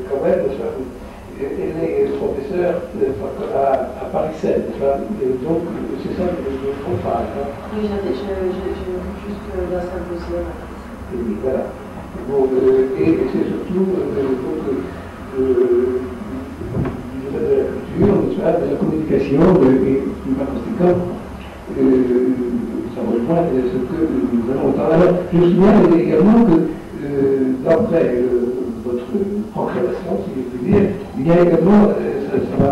quand même, elle est professeure à Paris 7, donc c'est ça que je comprends pas. Oui, j'ai juste d'un symposium. Et voilà. Bon, et c'est surtout de la culture, de la communication, et par conséquent, ça rejoint ce que nous allons entendre. Alors, je signale également que d'après votre proclamation, si je puis dire, il y a également, ça va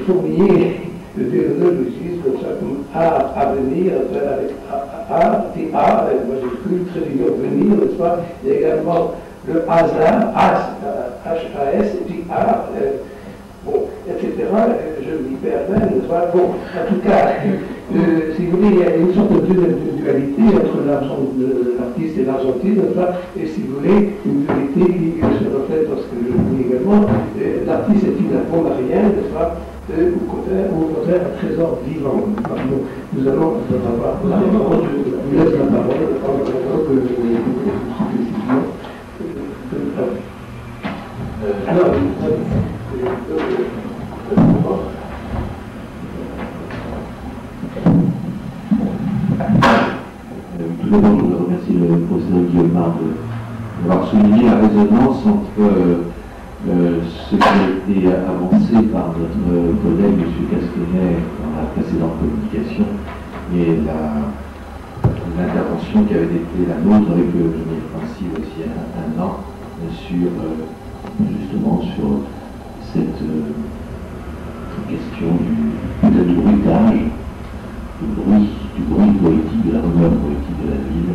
fournir le déontologisme comme art à venir, avec art, majuscule, trésillion, venir, n'est-ce pas? Il y a également le hasard, H-A-S, et puis art, bon, etc. Je m'y perds même, n'est-ce pas? Bon, en tout cas, si vous voulez, il y a une sorte de dualité entre l'artiste et l'argentine, n'est-ce pas? Et si vous voulez, une dualité qui se reflète dans ce que je dis également. L'artiste est une pomarienne, n'est-ce pas? Ou au contraire, un trésor vivant. Nous allons avoir la parole, je vous laisse la parole pendant que alors, tout d'abord, je voudrais remercier le professeur Guillaume d'avoir souligné la résonance entre ce qui a été avancé par notre collègue M. Castonnet dans la précédente communication et l'intervention qui avait été la nôtre avec Geneviève Francy aussi un an sur justement sur cette question peut-être du bruitage, du bruit poétique, de la rumeur poétique de la ville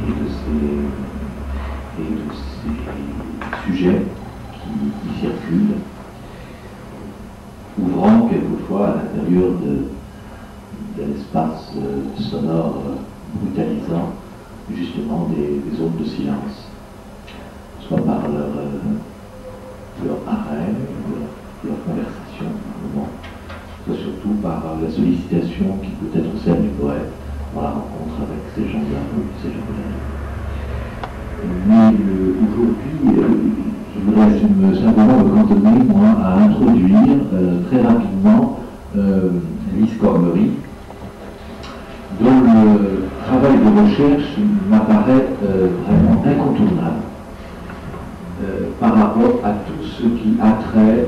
et de ces sujets qui circulent, ouvrant quelquefois à l'intérieur d'un espace sonore brutalisant justement des zones de silence, soit par leur arrêt, leur conversation, soit surtout par la sollicitation qui peut être celle du poète dans la rencontre avec ces gens de la rue, ces gens de la vie. Mais aujourd'hui, je voudrais simplement me cantonner, moi, à introduire très rapidement Lise Cormery, dont le travail de recherche m'apparaît vraiment incontournable par rapport à tout ce qui a trait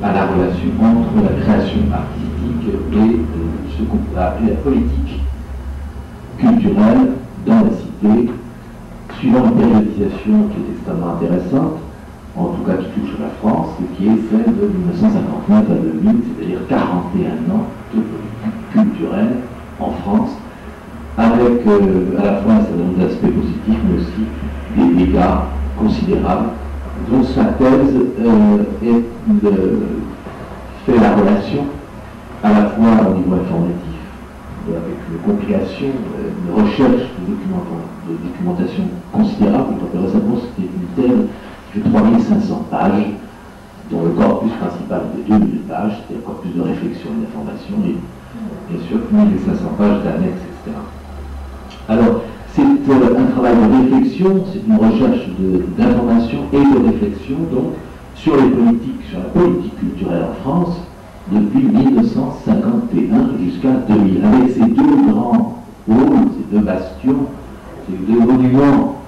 à la relation entre la création artistique et ce qu'on peut appeler la politique culturelle dans la cité, suivant une périodisation qui est extrêmement intéressante, en tout cas qui touche la France, qui est celle de 1959 à 2000, c'est-à-dire 41 ans de politique culturelle en France, avec à la fois un certain nombre d'aspects positifs, mais aussi des dégâts considérables, dont sa thèse fait la relation à la fois au niveau informatif, avec une compilation, une recherche de documentation considérable. Récemment, c'était une thèse de 3500 pages, dont le corpus principal de 2000 pages, c'est-à-dire un corpus de réflexion et d'information, et bien sûr 1500 pages d'annexes, etc. Alors, c'est un travail de réflexion, c'est une recherche d'information et de réflexion, donc, sur les politiques, sur la politique culturelle en France, depuis 1951 jusqu'à 2000, avec ces deux grands pôles, ces deux bastions, ces deux monuments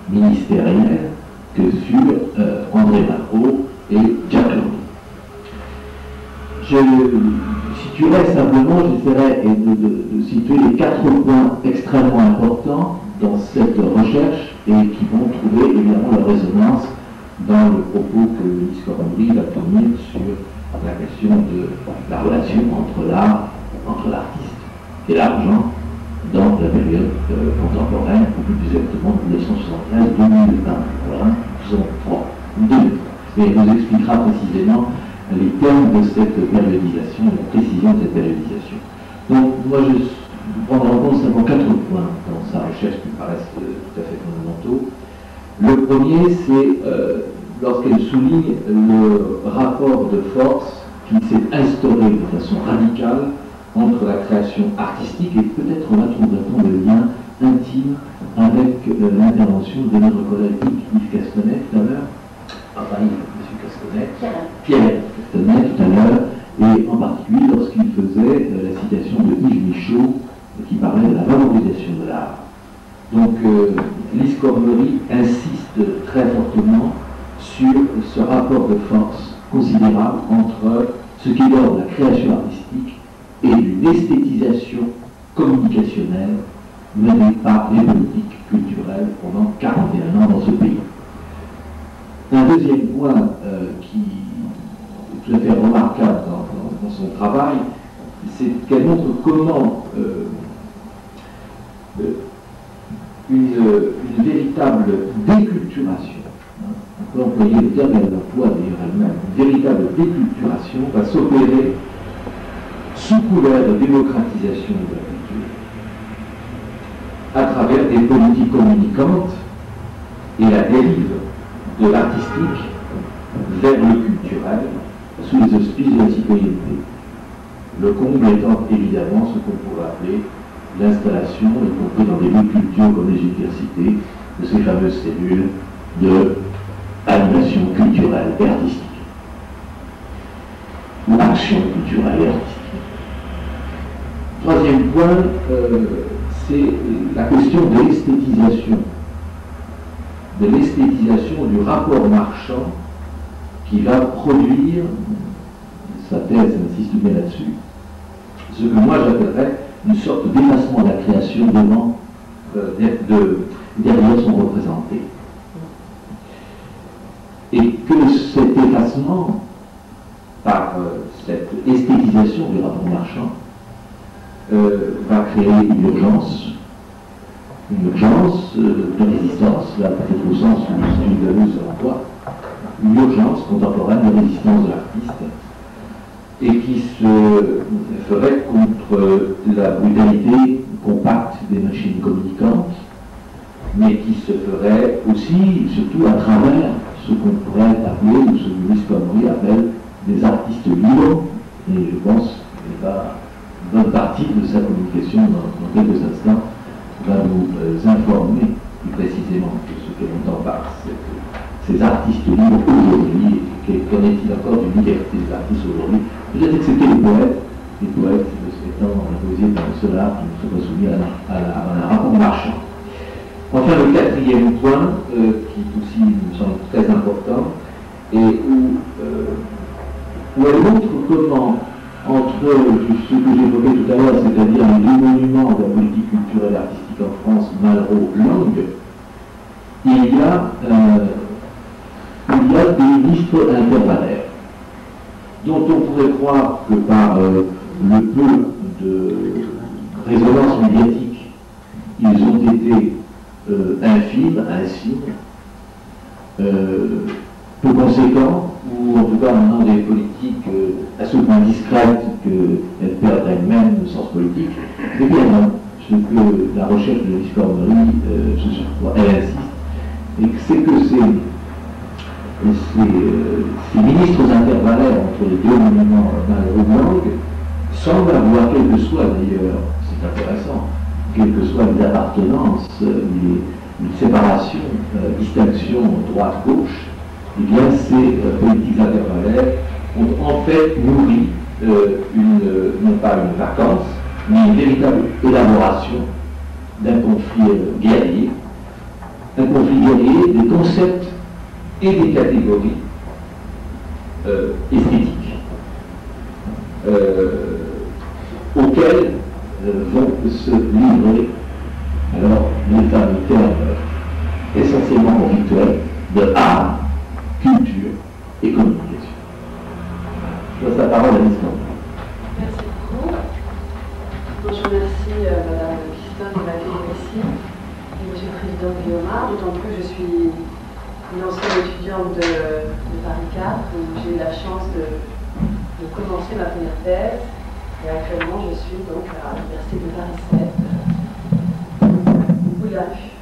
ministériels que furent André Malraux et Jacques Landry. Je situerai simplement, j'essaierai de situer les 4 points extrêmement importants dans cette recherche et qui vont trouver évidemment leur résonance dans le propos que Lise Cormery va tenir sur la question de la relation entre l'art, entre l'artiste et l'argent dans la période contemporaine, ou plus exactement 1975-2001. Voilà, 2003. Et elle nous expliquera précisément les termes de cette périodisation, la précision de cette périodisation. Donc, moi, je prendrai en compte simplement 4 points dans sa recherche qui me paraissent tout à fait fondamentaux. Le premier, c'est lorsqu'elle souligne le rapport de force qui s'est instauré de façon radicale entre la création artistique et peut-être là trouverait-on le lien intime avec l'intervention de notre collègue Yves Castonnet tout à l'heure, travail avec M. Castanet, Pierre Castanet tout à l'heure, et en particulier lorsqu'il faisait la citation de Yves Michaud qui parlait de la valorisation de l'art. Donc Lise Cormery insiste très fortement sur ce rapport de force considérable entre ce qui est l'ordre de la création artistique et d'une esthétisation communicationnelle menée par les politiques culturelles pendant 41 ans dans ce pays. Un deuxième point qui est tout à fait remarquable dans son travail, c'est qu'elle montre comment une véritable déculturation, on peut employer le terme, elle l'emploie d'ailleurs elle-même, une véritable déculturation va s'opérer sous couvert de démocratisation de la culture, à travers des politiques communicantes et la dérive de l'artistique vers le culturel sous les auspices de la citoyenneté. Le comble étant évidemment ce qu'on pourrait appeler l'installation, y compris dans des lieux culturels comme les universités, de ces fameuses cellules de animation culturelle et artistique, ou action culturelle et artistique. Troisième point, c'est la question de l'esthétisation du rapport marchand qui va produire, sa thèse insiste bien là-dessus, ce que moi j'appellerais une sorte d'effacement de la création derrière son représenté. Et que cet effacement, par cette esthétisation du rapport marchand, va créer une urgence de résistance, là peut-être au sens où une Deleuze emploie, une urgence contemporaine de résistance de l'artiste, et qui se ferait contre la brutalité compacte des machines communicantes, mais qui se ferait aussi, surtout à travers ce qu'on pourrait appeler, ou ce que Lise Cormery appelle des artistes libres, et je pense qu'il va une bonne partie de sa communication dans quelques instants va nous informer plus précisément de ce que l'on entend par ces artistes libres aujourd'hui. Qu'en est-il encore d'une liberté des artistes aujourd'hui? Peut-être excepté les poètes étant imposés par ceux-là qui ne sont pas soumis à un rapport marchand. Enfin, le quatrième point, qui aussi me semble très important, et où elle montre comment, entre ce que j'évoquais tout à l'heure, c'est-à-dire les deux monuments de la politique culturelle et artistique en France, Malraux, Lang, il y a des ministres intervallaires, dont on pourrait croire que par le peu de résonance médiatique, ils ont été infimes, insignes, peu conséquents, ou en tout cas menant des politiques à ce point discrètes qu'elles perdent elles-mêmes le sens politique. C'est bien ce que la recherche de Lise Cormery, elle insiste, et c'est que ces ministres intervallaires entre les deux monuments Malraux semblent avoir, quel que soit d'ailleurs, c'est intéressant, quelles que soient les appartenances, une séparation, distinction droite-gauche, eh bien ces politiques intervallaires ont en fait nourri non pas une vacance, mais une véritable élaboration d'un conflit guerrier, des concepts et des catégories esthétiques auxquelles vont se livrer alors les termes essentiellement conflictuels de art, culture et communication. Je passe la parole à Lise Cormery. Merci beaucoup. Donc, je remercie Madame Christophe de m'accueillir ici et Monsieur le Président Guillaume, d'autant que je suis une ancienne étudiante de Paris 4 où j'ai eu la chance de commencer ma première thèse et actuellement je suis donc à l'Université de Paris 7 au bout de la rue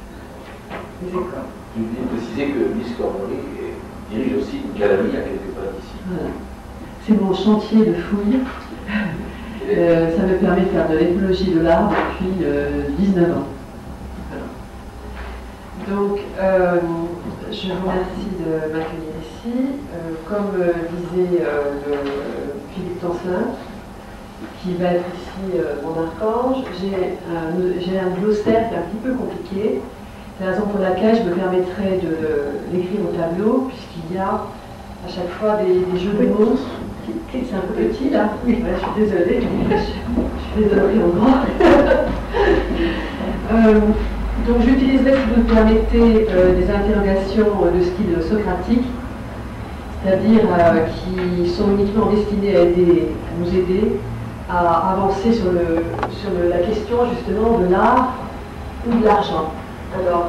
des écoles. Je voulais préciser que Lise Cormery dirige aussi une galerie à quelques pas d'ici. Voilà. C'est mon chantier de fouille. Ça me permet de faire de l'éthologie de l'art depuis 19 ans. Voilà. Donc, je vous remercie de m'accueillir ici. récit, comme disait Philippe Tancelin, qui va être ici mon archange, j'ai un glossaire qui est un petit peu compliqué. C'est la raison pour laquelle je me permettrai de l'écrire au tableau, puisqu'il y a à chaque fois des jeux de mots. C'est un peu petit là. Oui, ouais, je suis désolée. Je suis désolée en grand. Donc j'utiliserai, si vous me permettez, des interrogations de style socratique, c'est-à-dire qui sont uniquement destinées à nous aider à avancer sur la question justement de l'art ou de l'argent. Alors,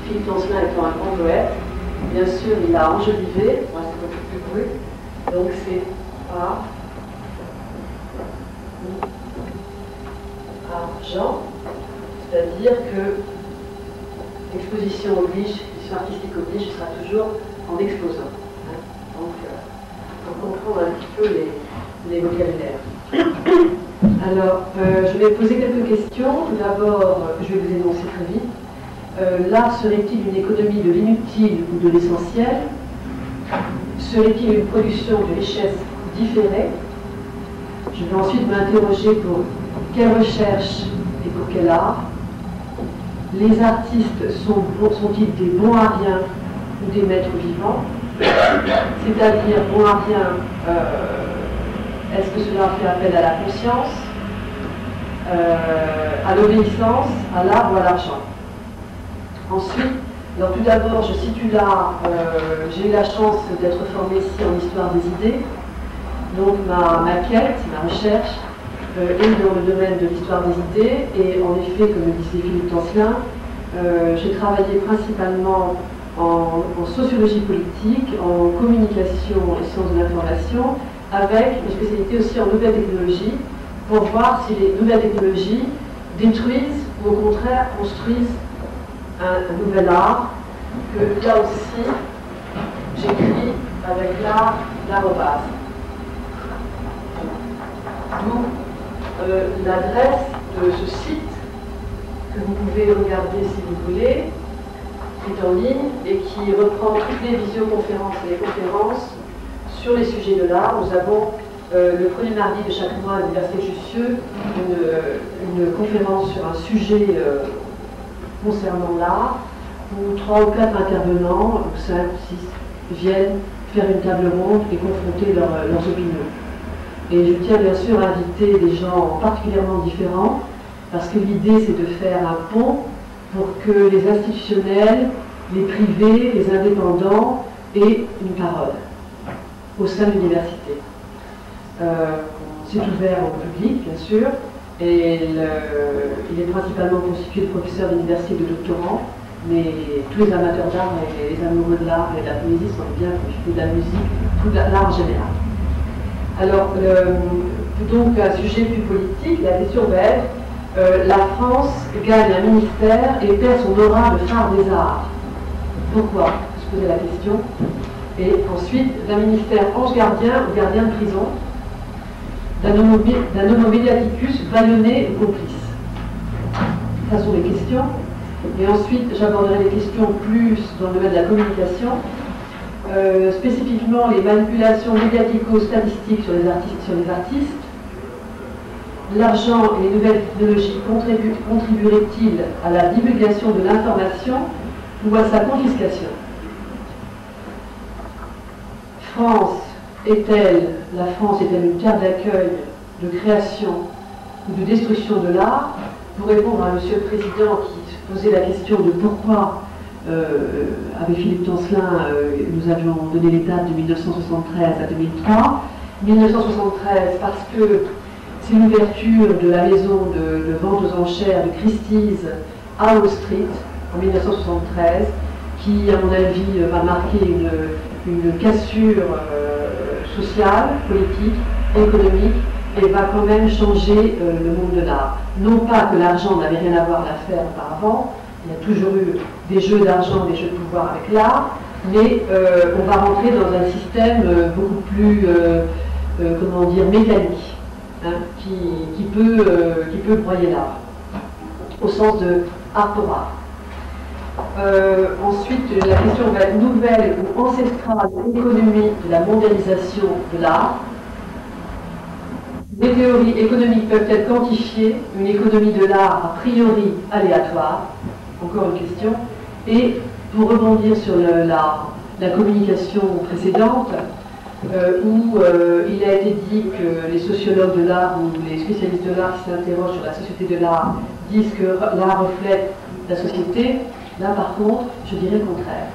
Philippe Tancelin étant un grand poète, bien sûr il a enjolivé, moi c'est beaucoup plus brut, donc c'est argent, c'est-à-dire que l'exposition oblige, l'exposition artistique oblige, ce sera toujours en exposant. Hein. Donc, pour comprendre un petit peu les vocabulaires. Alors, je vais poser quelques questions. Tout d'abord, je vais vous énoncer très vite. L'art serait-il une économie de l'inutile ou de l'essentiel? Serait-il une production de richesse différée? Je vais ensuite m'interroger pour quelle recherche et pour quel art? Les artistes sont-ils des bons ariens ou des maîtres vivants? C'est-à-dire, bons ariens, est-ce que cela fait appel à la conscience, à l'obéissance, à l'art ou à l'argent? Ensuite, alors tout d'abord, je situe l'art, j'ai eu la chance d'être formée ici en histoire des idées, donc ma quête, ma recherche est dans le domaine de l'histoire des idées, et en effet, comme le disait Philippe Tancelin, j'ai travaillé principalement en sociologie politique, en communication et sciences de l'information, avec une spécialité aussi en nouvelles technologies, pour voir si les nouvelles technologies détruisent ou au contraire construisent un nouvel art, que là aussi j'écris avec l'arrobase. D'où l'adresse de ce site que vous pouvez regarder si vous voulez, qui est en ligne et qui reprend toutes les visioconférences et les conférences sur les sujets de l'art. Nous avons le premier mardi de chaque mois à l'Université Jussieu une conférence sur un sujet concernant l'art, où 3 ou 4 intervenants, ou 5 ou 6, viennent faire une table ronde et confronter leurs opinions. Et je tiens bien sûr à inviter des gens particulièrement différents, parce que l'idée c'est de faire un pont pour que les institutionnels, les privés, les indépendants aient une parole au sein de l'université. C'est ouvert au public, bien sûr, et il est principalement constitué de professeurs d'université et de doctorants, mais tous les amateurs d'art et les amoureux de l'art et de la poésie sont bien profités de la musique, tout l'art en général. Alors, donc un sujet plus politique, la question va être la France gagne un ministère et perd son aura de phare des arts. Pourquoi? Je posais la question. Et ensuite, d'un ministère ange gardien ou gardien de prison, d'un homo mediaticus bâillonné ou complice. Ça sont les questions. Et ensuite, j'aborderai les questions plus dans le domaine de la communication, spécifiquement les manipulations médiatico-statistiques sur les artistes. L'argent et les nouvelles technologies contribueraient-ils à la divulgation de l'information ou à sa confiscation? La France est-elle une terre d'accueil, de création ou de destruction de l'art? Pour répondre à Monsieur le Président qui posait la question de pourquoi, avec Philippe Tancelin, nous avions donné les dates de 1973 à 2003. 1973 parce que c'est l'ouverture de la maison de vente aux enchères de Christie's à Wall Street en 1973, qui, à mon avis, va marquer une cassure sociale, politique, économique, et va quand même changer le monde de l'art. Non pas que l'argent n'avait rien à voir à faire auparavant, il y a toujours eu des jeux d'argent, des jeux de pouvoir avec l'art, mais on va rentrer dans un système beaucoup plus, comment dire, mécanique, hein, qui peut broyer l'art, au sens de art pour art. Ensuite, la question va être nouvelle ou ancestrale économie de la mondialisation de l'art. Des théories économiques peuvent-elles quantifier une économie de l'art a priori aléatoire? Encore une question. Et pour rebondir sur la communication précédente, où il a été dit que les sociologues de l'art ou les spécialistes de l'art qui s'interrogent sur la société de l'art disent que l'art reflète la société. Là, par contre, je dirais le contraire.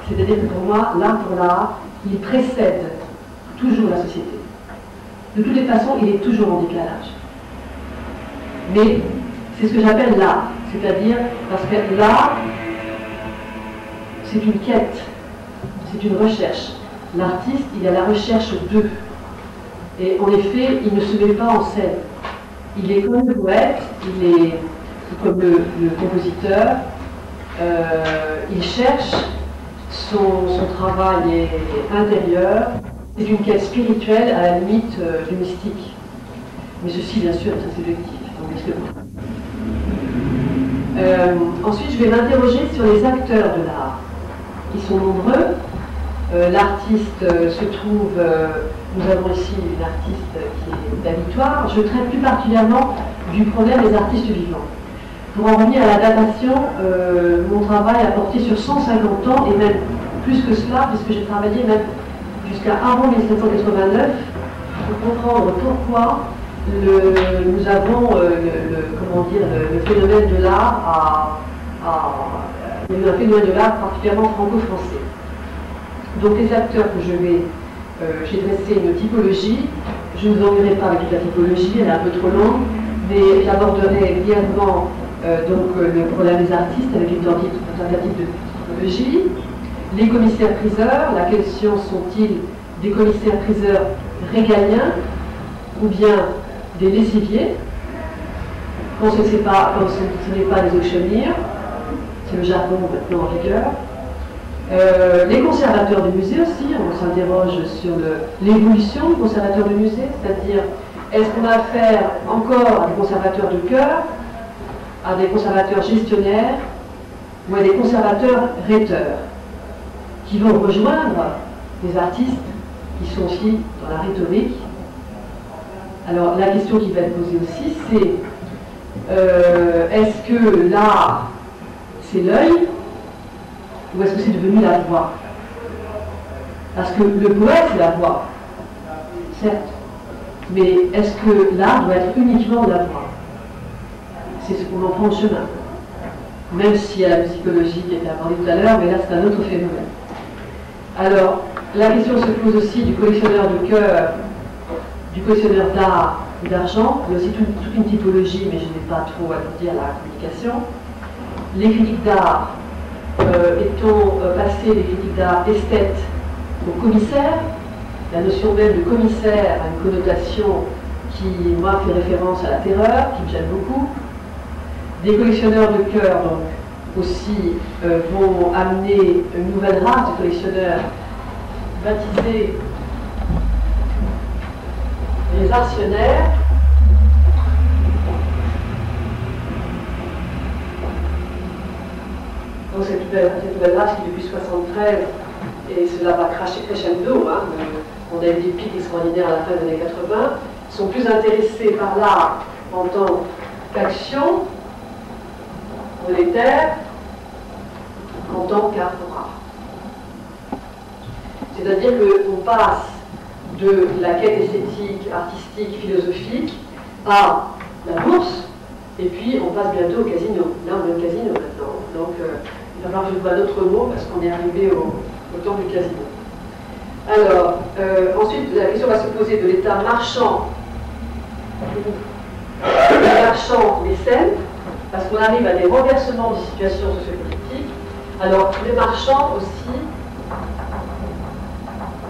C'est-à-dire que pour moi, l'art pour l'art, il précède toujours la société. De toutes les façons, il est toujours en décalage. Mais c'est ce que j'appelle l'art. C'est-à-dire, parce que l'art, c'est une quête, c'est une recherche. L'artiste, il est à la recherche d'eux. Et en effet, il ne se met pas en scène. Il est comme le poète, il est comme le compositeur. Il cherche son travail intérieur. C'est une quête spirituelle à la limite du mystique. Mais ceci, bien sûr, est très subjectif. Ensuite, je vais m'interroger sur les acteurs de l'art. Ils sont nombreux. L'artiste se trouve, nous avons ici une artiste qui est d'Abitoire. Je traite plus particulièrement du problème des artistes vivants. Pour en revenir à la datation, mon travail a porté sur 150 ans et même plus que cela, puisque j'ai travaillé même jusqu'à avant 1789 pour comprendre pourquoi nous avons le phénomène de l'art il y a eu un phénomène de l'art particulièrement franco-français. Donc les acteurs que j'ai dressé une typologie. Je ne vous ennuierai pas avec toute la typologie, elle est un peu trop longue, mais j'aborderai brièvement le problème des artistes avec une tentative de typologie. Les commissaires-priseurs, la question sont-ils des commissaires-priseurs régaliens ou bien des lessiviers quand ce n'est pas des auctionnières, c'est le jargon maintenant en vigueur. Les conservateurs de musées aussi, on s'interroge sur l'évolution du conservateur de musée, c'est-à-dire est-ce qu'on a affaire encore à des conservateurs de cœur, à des conservateurs gestionnaires ou à des conservateurs rhéteurs qui vont rejoindre des artistes qui sont aussi dans la rhétorique. Alors la question qui va être posée aussi, c'est est-ce que l'art c'est l'œil ou est-ce que c'est devenu la voix? Parce que le poète c'est la voix, certes, mais est-ce que l'art doit être uniquement la voix? C'est ce qu'on en prend le chemin. Même s'il y a la musicologie qui a été abordée tout à l'heure, mais là c'est un autre phénomène. Alors, la question se pose aussi du collectionneur de cœur, du collectionneur d'art ou d'argent. Il y a aussi toute une typologie, mais je n'ai pas trop à vous dire la communication. Les critiques d'art, est-on passé des critiques d'art esthètes aux commissaires? La notion même de commissaire a une connotation qui, moi, fait référence à la terreur, qui me gêne beaucoup. Des collectionneurs de cœur, donc, aussi vont amener une nouvelle race de collectionneurs baptisés les artionnaires. Donc cette nouvelle race qui depuis 1973, et cela va crescendo, hein, on a eu des pics extraordinaires à la fin des années 80, sont plus intéressés par l'art en tant qu'action monétaire en tant qu'art pour art. C'est-à-dire qu'on passe de la quête esthétique, artistique, philosophique à la bourse, et puis on passe bientôt au casino. Là, on est au casino maintenant. Donc, il va falloir que je vois d'autres mots parce qu'on est arrivé au temps du casino. Alors, ensuite, la question va se poser de l'état marchand, mécène, parce qu'on arrive à des renversements de situations sociopolitiques. Alors, les marchands aussi,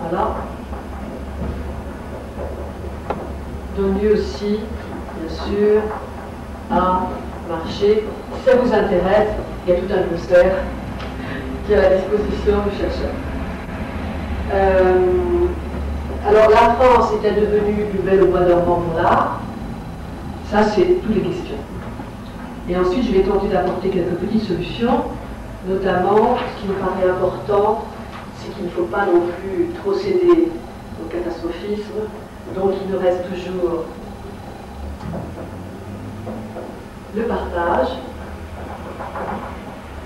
voilà, donnent lieu aussi, bien sûr, à marché. Si ça vous intéresse, il y a tout un poster qui est à la disposition du chercheur. Alors, la France est-elle devenue plus belle au bois dormant pour l'art? Ça, c'est toutes les questions. Et ensuite, je vais tenter d'apporter quelques petites solutions. Notamment, ce qui me paraît important, c'est qu'il ne faut pas non plus trop céder au catastrophisme, donc il nous reste toujours le partage,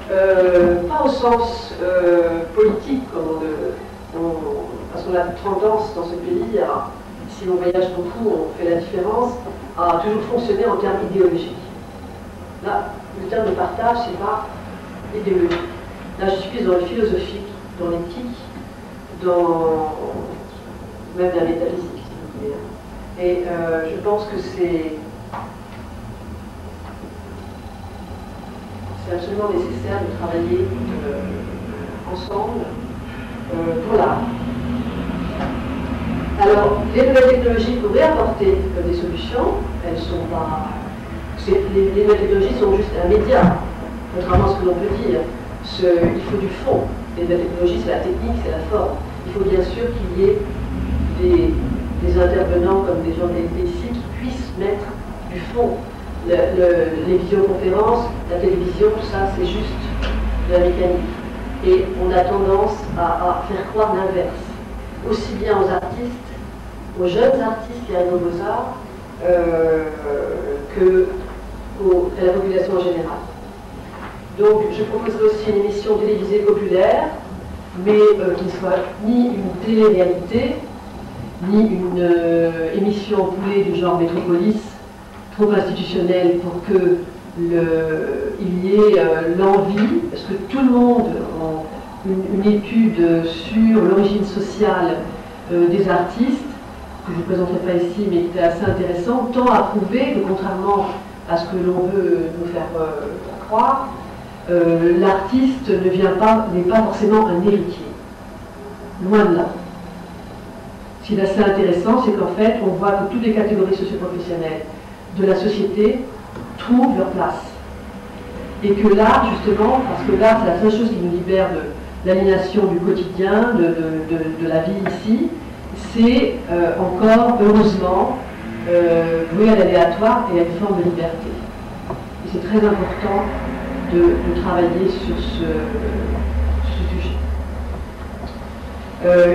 pas au sens politique, parce qu'on a tendance dans ce pays à, si l'on voyage beaucoup, on fait la différence, à toujours fonctionner en termes idéologiques. Là, le terme de partage, c'est pas idéologique. Là, je suis plus dans le philosophique, dans l'éthique, dans même la métaphysique, si vous voulez. Et je pense que c'est absolument nécessaire de travailler ensemble pour l'art. Alors, les nouvelles technologies pourraient apporter des solutions. Elles sont pas. Les nouvelles technologies sont juste un média, contrairement à ce que l'on peut dire. Il faut du fond. Les nouvelles technologies, c'est la technique, c'est la forme. Il faut bien sûr qu'il y ait des intervenants comme des gens ici qui puissent mettre du fond. Les visioconférences, la télévision, tout ça, c'est juste de la mécanique. Et on a tendance à faire croire l'inverse, aussi bien aux artistes, aux jeunes artistes qui arrivent aux Beaux-Arts, qu'à la population en général. Donc je proposerai aussi une émission télévisée populaire, mais qui ne soit ni une télé-réalité, ni une émission poulée du genre Métropolis, trop institutionnelle pour que il y ait l'envie, parce que tout le monde, une étude sur l'origine sociale des artistes, que je ne présenterai pas ici, mais qui était assez intéressant, tend à prouver que contrairement à ce que l'on veut nous faire croire, l'artiste n'est pas forcément un héritier. Loin de là. Ce qui est assez intéressant, c'est qu'en fait, on voit que toutes les catégories socio-professionnelles de la société trouvent leur place. Et que l'art, justement, parce que l'art, c'est la seule chose qui nous libère de l'aliénation du quotidien, de la vie ici, c'est encore, heureusement, voué à l'aléatoire et à une forme de liberté. Et c'est très important de travailler sur ce sujet.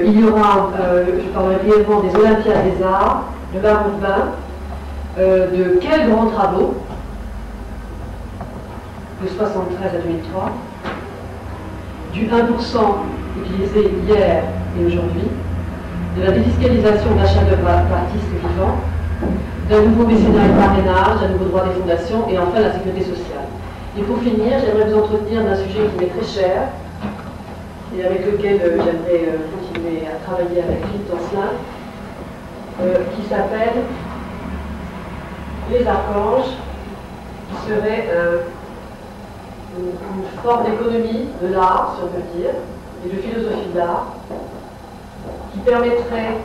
Il y aura, je parlerai brièvement des Olympiades des Arts, de Baron de Bain, de quels grands travaux, de 1973 à 2003, du 1% utilisé hier et aujourd'hui, de la défiscalisation d'achat d'œuvres d'artistes vivants, d'un nouveau mécénat et parrainage, d'un nouveau droit des fondations, et enfin la sécurité sociale. Et pour finir, j'aimerais vous entretenir d'un sujet qui m'est très cher, et avec lequel j'aimerais continuer à travailler avec Philippe Tancelin, qui s'appelle les archanges, qui serait une forme d'économie de l'art, si on peut dire, et de philosophie de l'art, qui permettrait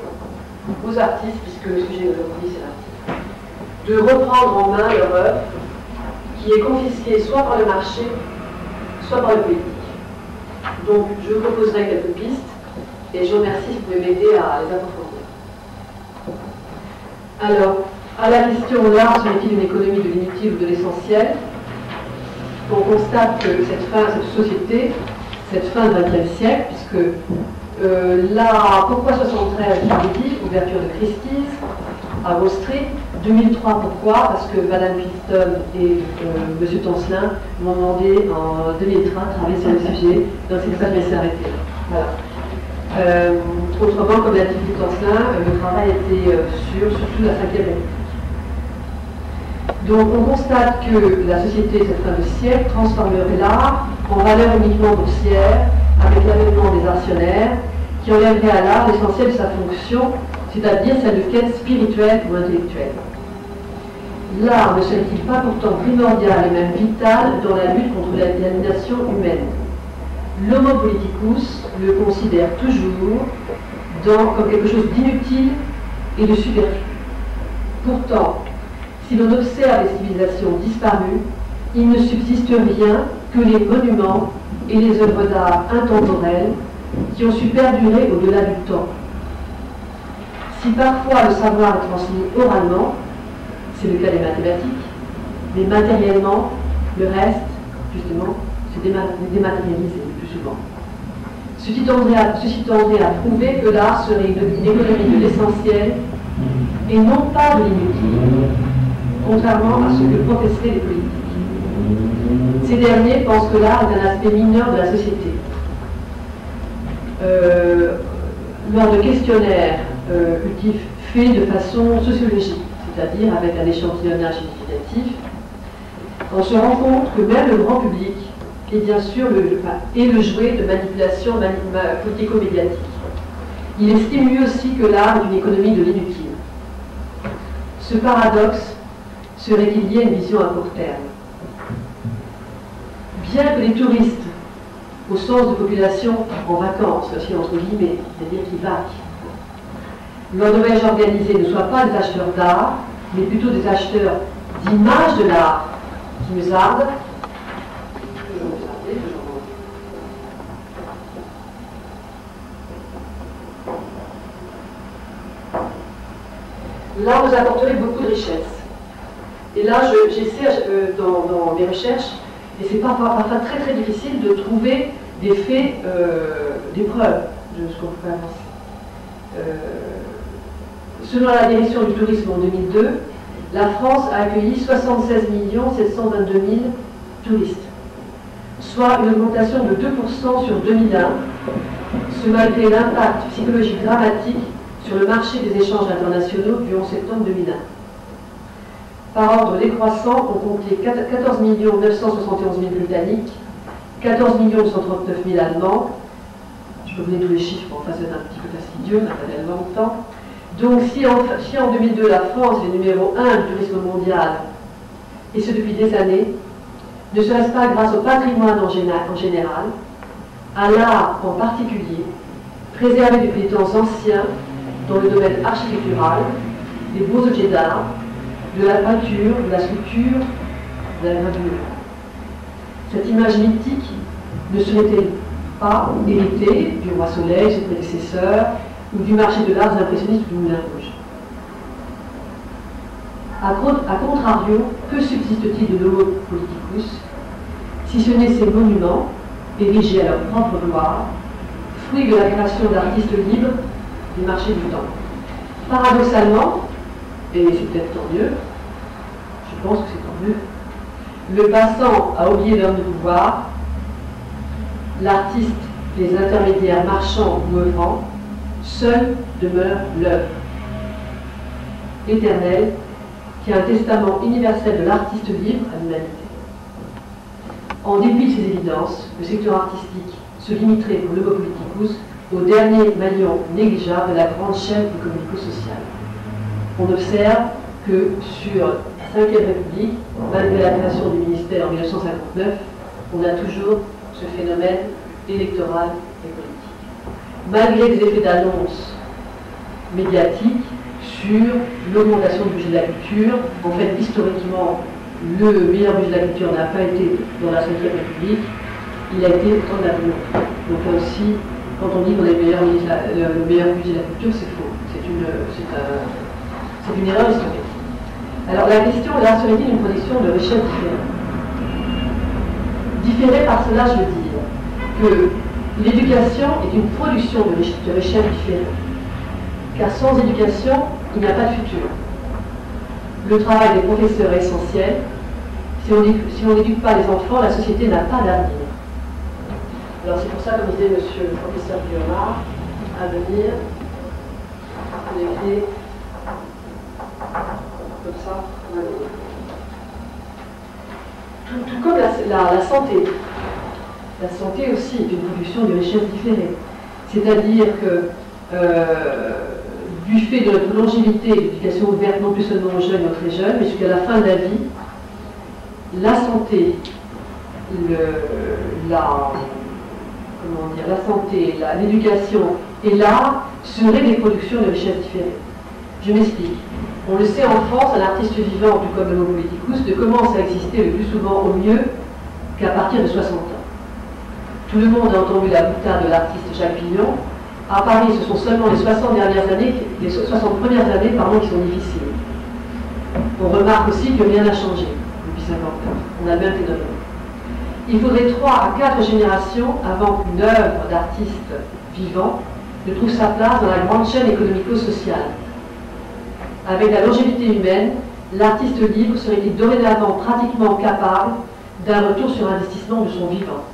aux artistes, puisque le sujet aujourd'hui c'est l'artiste, de reprendre en main leur œuvre, qui est confisquée soit par le marché, soit par le politique. Donc je vous proposerai quelques pistes, et je vous remercie si vous pouvez m'aider à les approfondir. Alors, à la question l'art serait-il une économie de l'inutile ou de l'essentiel, on constate que cette société, cette fin du XXe siècle, puisque pourquoi 73, je vous dis, ouverture de Christie's à Wall Street, 2003 pourquoi, parce que Madame Clifton et M. Tancelin m'ont demandé en 2003 de travailler sur le sujet, donc c'est pour ça que je vais s'arrêter. Voilà. Autrement, comme l'a dit Philippe Tancelin, le travail était surtout la 5e République. Donc on constate que la société, cette fin de siècle, transformerait l'art en valeur uniquement boursière, avec l'avènement des actionnaires, qui enlèverait à l'art l'essentiel de sa fonction, c'est-à-dire celle de quête spirituelle ou intellectuelle. L'art ne serait-il pas pourtant primordial et même vital dans la lutte contre l'aliénation humaine? L'homo politicus le considère toujours comme quelque chose d'inutile et de superflu. Pourtant, si l'on observe les civilisations disparues, il ne subsiste rien que les monuments et les œuvres d'art intemporelles qui ont su perdurer au-delà du temps. Si parfois le savoir est transmis oralement, c'est le cas des mathématiques, mais matériellement, le reste, justement, c'est dématérialisé le plus souvent. Ceci tendrait à prouver que l'art serait une économie de l'essentiel et non pas de l'inutile, contrairement à ce que protestaient les politiques. Ces derniers pensent que l'art est un aspect mineur de la société. Lors de questionnaires faits de façon sociologique, c'est-à-dire avec un échantillonnage significatif, on se rend compte que même le grand public est bien sûr le jouet de manipulation politico-médiatique. Il estime lui aussi que l'art est une économie de l'inutile. Ce paradoxe serait qu'il y ait une vision à court terme. Bien que les touristes, au sens de population en vacances, aussi entre guillemets, c'est-à-dire qui vaquent, lors de voyages organisés ne soient pas des acheteurs d'art, mais plutôt des acheteurs d'images de l'art qui musardent. L'art nous apporterait beaucoup de richesses. Et là, j'essaie dans mes recherches, et c'est parfois très très difficile de trouver des faits, des preuves de ce qu'on peut avancer. Selon la direction du tourisme en 2002, la France a accueilli 76 722 000 touristes, soit une augmentation de 2% sur 2001, ce malgré l'impact psychologique dramatique sur le marché des échanges internationaux du 11 septembre 2001. Par ordre décroissant, on comptait 14 971 000 Britanniques, 14 139 000 Allemands. Je peux vous donner tous les chiffres, enfin c'est un petit peu fastidieux, on n'a pas tellement de temps. Donc si en 2002 la France est numéro 1 du tourisme mondial, et ce depuis des années, ne serait-ce pas grâce au patrimoine en général, à l'art en particulier, préservé depuis des temps anciens dans le domaine architectural, des beaux objets d'art, de la peinture, de la sculpture, de la gravure. Cette image mythique ne serait-elle pas héritée du roi Soleil, ses prédécesseurs, ou du marché de l'art des impressionnistes du Moulin Rouge? A contrario, que subsiste-t-il de l'homo politicus, si ce n'est ces monuments, érigés à leur propre gloire, fruits de la création d'artistes libres des marchés du temps? Paradoxalement, et c'est peut-être tant mieux, je pense que c'est tant mieux, le passant a oublié l'homme de pouvoir, l'artiste, les intermédiaires marchands ou œuvrants, seul demeure l'œuvre éternelle qui est un testament universel de l'artiste libre à l'humanité. En dépit de ces évidences, le secteur artistique se limiterait pour l'homo politicus au dernier maillon négligeable de la grande chaîne économico-sociale. On observe que sur la Ve République, malgré la création du ministère en 1959, on a toujours ce phénomène électoral et politique. Malgré des effets d'annonce médiatique sur l'augmentation du budget de la culture, en fait, historiquement, le meilleur budget de la culture n'a pas été dans la Ve République, il a été au temps de la Révolution. Donc là aussi, quand on dit qu'on a le meilleur budget de la culture, c'est faux. C'est une erreur historique. Alors la question, là, serait-il une production de richesse différée? Différée par cela, je veux dire que l'éducation est une production de richesse différée. Car sans éducation, il n'y a pas de futur. Le travail des professeurs est essentiel. Si on n'éduque pas les enfants, la société n'a pas d'avenir. Alors c'est pour ça, comme disait monsieur le professeur Guillaumard, à venir, on écrit comme ça, tout comme la santé. La santé aussi est une production de richesse différée. C'est-à-dire que du fait de notre longévité, l'éducation ouverte non plus seulement aux jeunes et aux très jeunes, mais jusqu'à la fin de la vie, la santé, l'éducation et l'art seraient des productions de richesse différées. Je m'explique. On le sait, en France, un artiste vivant, tout comme l'homo politicus, ne commence à exister le plus souvent au mieux qu'à partir de 60 ans. Tout le monde a entendu la boutade de l'artiste Jacques Pignon. À Paris, ce sont seulement les 60 premières années qui sont difficiles. On remarque aussi que rien n'a changé depuis 50 ans. On a bien été nommé. il faudrait 3 à 4 générations avant qu'une œuvre d'artiste vivant ne trouve sa place dans la grande chaîne économico-sociale. Avec la longévité humaine, l'artiste libre serait-il dorénavant pratiquement capable d'un retour sur investissement de son vivant.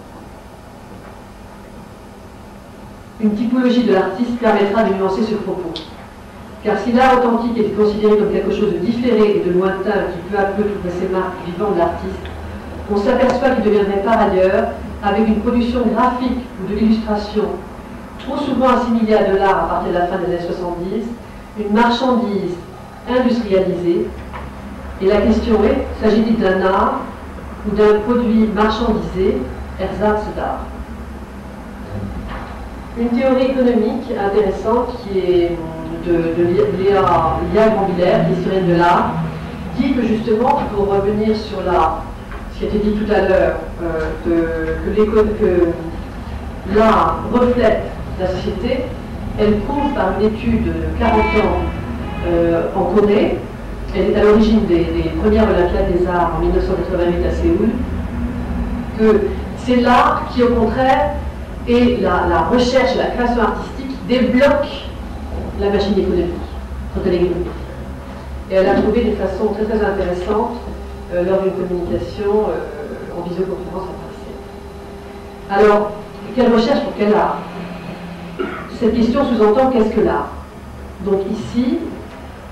Une typologie de l'artiste permettra de nuancer ce propos. Car si l'art authentique était considéré comme quelque chose de différé et de lointain qui peu à peu trouverait ses marques vivant de l'artiste, on s'aperçoit qu'il deviendrait par ailleurs, avec une production graphique ou de l'illustration trop souvent assimilée à de l'art à partir de la fin des années 70, une marchandise industrialisée. Et la question est, s'agit-il d'un art ou d'un produit marchandisé, ersatz d'art? Une théorie économique intéressante qui est de Léa Grandvillers, historienne de l'art, dit que justement, pour revenir sur ce qui a été dit tout à l'heure, que l'art reflète la société, elle prouve par une étude de 40 ans en Corée. Elle est à l'origine des premières Olympiades des Arts en 1988 à Séoul, que c'est l'art qui, au contraire, et la recherche et la création artistique débloque la machine économique quand elle est économique. Et elle a trouvé d'une façon très très intéressante lors d'une communication en visioconférence à Paris. Alors, quelle recherche pour quel art? Cette question sous-entend qu'est-ce que l'art? Donc ici,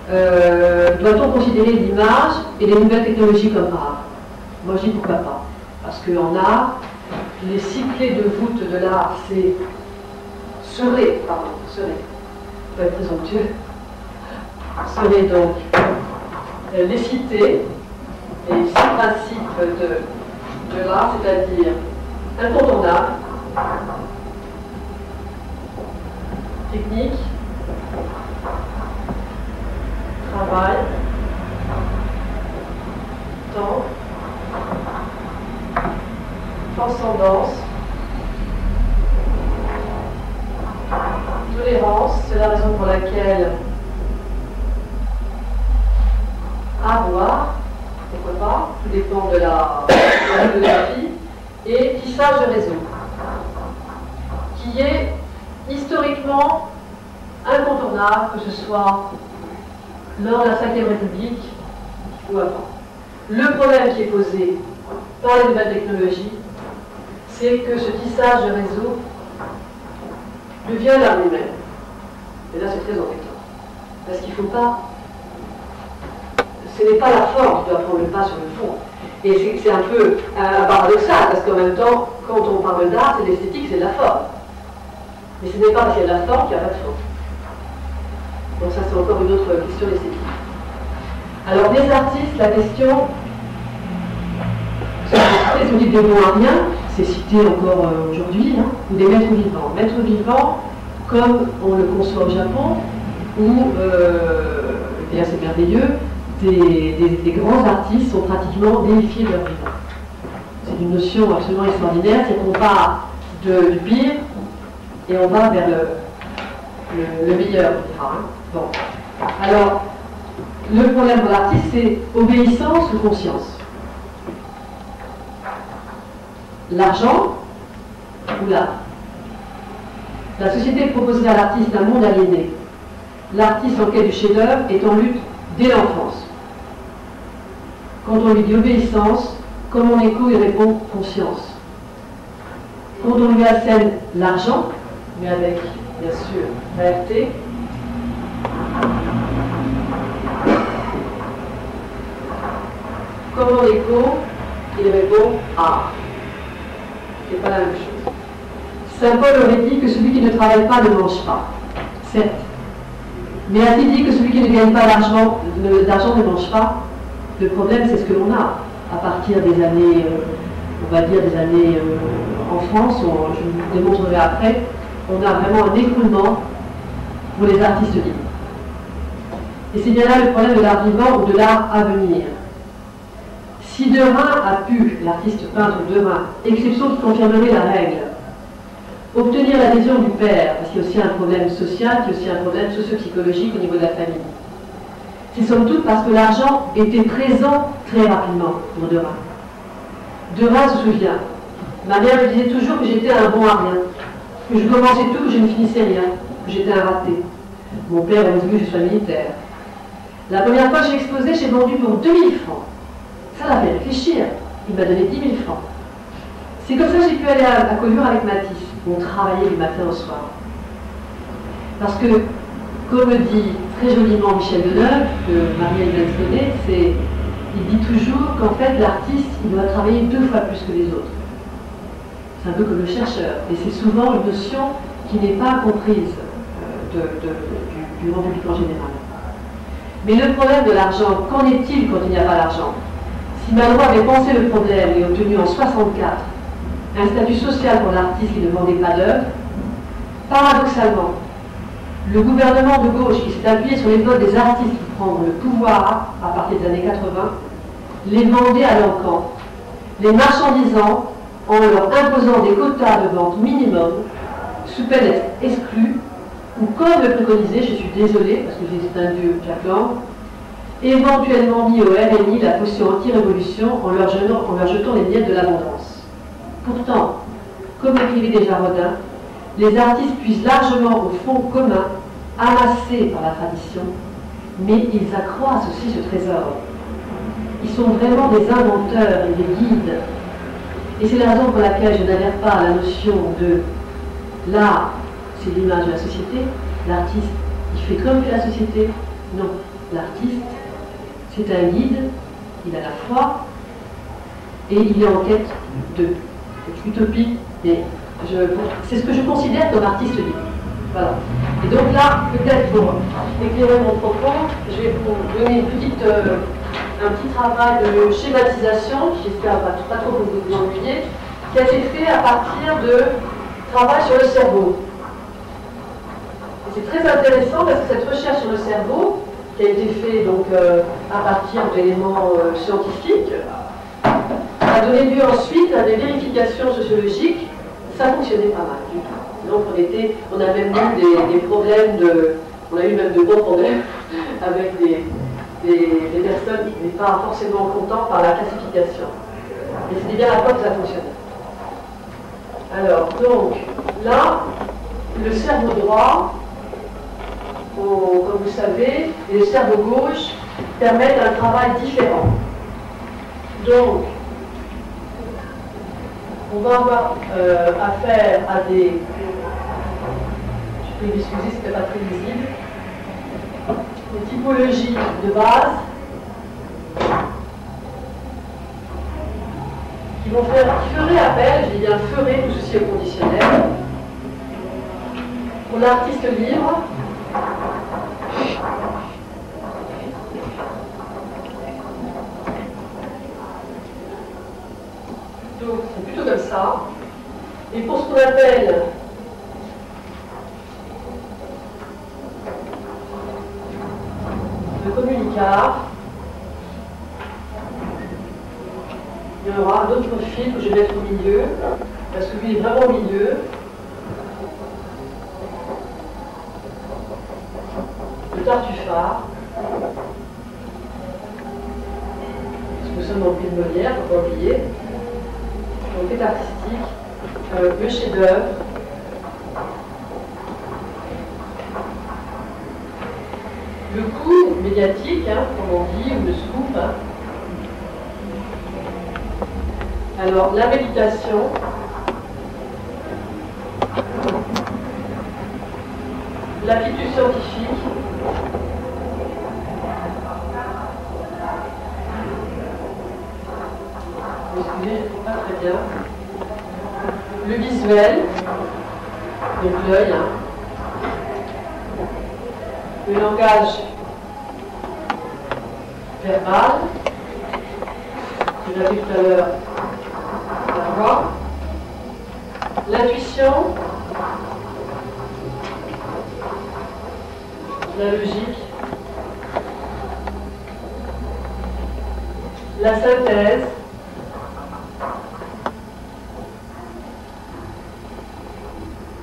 doit-on considérer l'image et les nouvelles technologies comme art? Moi je dis pourquoi pas. Parce qu'en art, les 6 clés de voûte de l'art, c'est serait, pas être présomptueux, serait donc les citer, les 6 principes de l'art, c'est-à-dire incontournable, technique, travail, temps, transcendance, tolérance, c'est la raison pour laquelle avoir, pourquoi pas, tout dépend de la philosophie, et tissage de réseau, qui est historiquement incontournable, que ce soit lors de la Ve République ou avant. Le problème qui est posé par les nouvelles technologies, c'est que ce tissage de réseau devient l'art lui-même. Et là, c'est très embêtant. Parce qu'il ne faut pas... Ce n'est pas la forme qui doit prendre le pas sur le fond. Et c'est un peu paradoxal, parce qu'en même temps, quand on parle d'art, c'est de l'esthétique, c'est de la forme. Mais ce n'est pas parce qu'il y a de la forme qu'il n'y a pas de forme. Donc ça, c'est encore une autre question d'esthétique. Alors, les artistes, la question... Sont des Beauhardiens, c'est cité encore aujourd'hui, hein, ou des maîtres vivants. Maîtres vivants, comme on le conçoit au Japon, où, et c'est merveilleux, des grands artistes sont pratiquement déifiés de leur vivant. C'est une notion absolument extraordinaire, c'est qu'on part du pire et on va vers le meilleur. Hein. Bon. Alors, le problème pour l'artiste, c'est obéissance ou conscience. L'argent ou l'art. La société proposerait à l'artiste un monde aliéné. L'artiste en quête du chef-d'œuvre est en lutte dès l'enfance. Quand on lui dit obéissance, comme mon écho, il répond conscience. Quand on lui assène l'argent, mais avec, bien sûr, réalité, comme mon écho, il répond art. C'est pas la même chose. Saint Paul aurait dit que celui qui ne travaille pas ne mange pas. Certes. Mais a-t-il dit que celui qui ne gagne pas d'argent ne mange pas? Le problème, c'est ce que l'on a. À partir des années, on va dire des années en France, je vous démontrerai après, on a vraiment un écroulement pour les artistes libres. Et c'est bien là le problème de l'art vivant ou de l'art à venir. Si Derain a pu, l'artiste peintre Derain, exception qui confirmerait la règle, obtenir l'adhésion du père, parce qu'il y a aussi un problème social, il y a aussi un problème socio-psychologique au niveau de la famille, c'est somme toute parce que l'argent était présent très rapidement pour Derain. Derain se souvient Ma mère me disait toujours que j'étais un bon à rien, que je commençais tout, que je ne finissais rien, que j'étais un raté. Mon père aurait voulu que je sois militaire. La première fois que j'ai exposé, j'ai vendu pour 2000 francs. Ça l'a fait réfléchir. Il m'a donné 10 000 francs. C'est comme ça que j'ai pu aller à Collioure avec Matisse. On travaillait du matin au soir. Parce que, comme le dit très joliment Michel Deneuve, que Marielle vient de donner, il dit toujours qu'en fait, l'artiste, il doit travailler 2 fois plus que les autres. C'est un peu comme le chercheur. Et c'est souvent une notion qui n'est pas comprise du grand public en général. Mais le problème de l'argent, qu'en est-il quand il n'y a pas d'argent? Si Malraux avait pensé le problème et obtenu en 1964 un statut social pour l'artiste qui ne vendait pas d'œuvre, paradoxalement, le gouvernement de gauche qui s'est appuyé sur les votes des artistes qui prennent le pouvoir à partir des années 80, les vendait à l'encan, les marchandisant en leur imposant des quotas de vente minimum, sous peine d'être exclus, ou comme le préconisait, je suis désolée, parce que c'est un vieux Jack Lang, éventuellement mis au RNI la potion anti-révolution en leur jetant les miettes de l'abondance. Pourtant, comme écrivait déjà Rodin, les artistes puisent largement au fonds commun, amassé par la tradition, mais ils accroissent aussi ce trésor. Ils sont vraiment des inventeurs et des guides. Et c'est la raison pour laquelle je n'adhère pas à la notion de l'art, c'est l'image de la société, l'artiste, il fait comme fait la société. Non, l'artiste, c'est un guide, il a la foi, et il est en quête de. C'est utopique, mais c'est ce que je considère comme artiste libre. Voilà. Et donc là, peut-être pour éclairer mon propos, je vais vous donner un petit travail de schématisation, qui j'espère pas trop que vous vous ennuyiez, qui a été fait à partir de travail sur le cerveau. Et c'est très intéressant parce que cette recherche sur le cerveau, qui a été faite donc, à partir d'éléments scientifiques, a donné lieu ensuite à des vérifications sociologiques. Ça fonctionnait pas mal du tout. Donc on a même eu des problèmes on a eu même de bons problèmes avec des personnes qui n'étaient pas forcément contentes par la classification. Et c'était bien la preuve que ça fonctionnait. Alors, donc, là, le cerveau droit, comme vous savez, et le cerveau gauche permettent un travail différent. Donc, on va avoir affaire à des... Je peux m'excuser, ce n'était pas très visible. Des typologies de base qui feraient appel, je dis bien ferait, tout ceci au conditionnel, pour l'artiste libre, donc c'est plutôt comme ça, et pour ce qu'on appelle le communicard, il y aura d'autres profils que je vais mettre au milieu, parce que lui est vraiment au milieu. Le tartufard, parce que nous sommes dans le pays de Molière, il ne faut pas oublier. Donc c'est artistique, le chef-d'œuvre. Le coup médiatique, comme on dit, ou le scoop. Alors, la méditation, l'aptitude scientifique, excusez, je ne trouve pas très bien, le visuel, donc l'œil, le langage verbal, je l'avais tout à l'heure, la voix, l'intuition, la logique, la synthèse,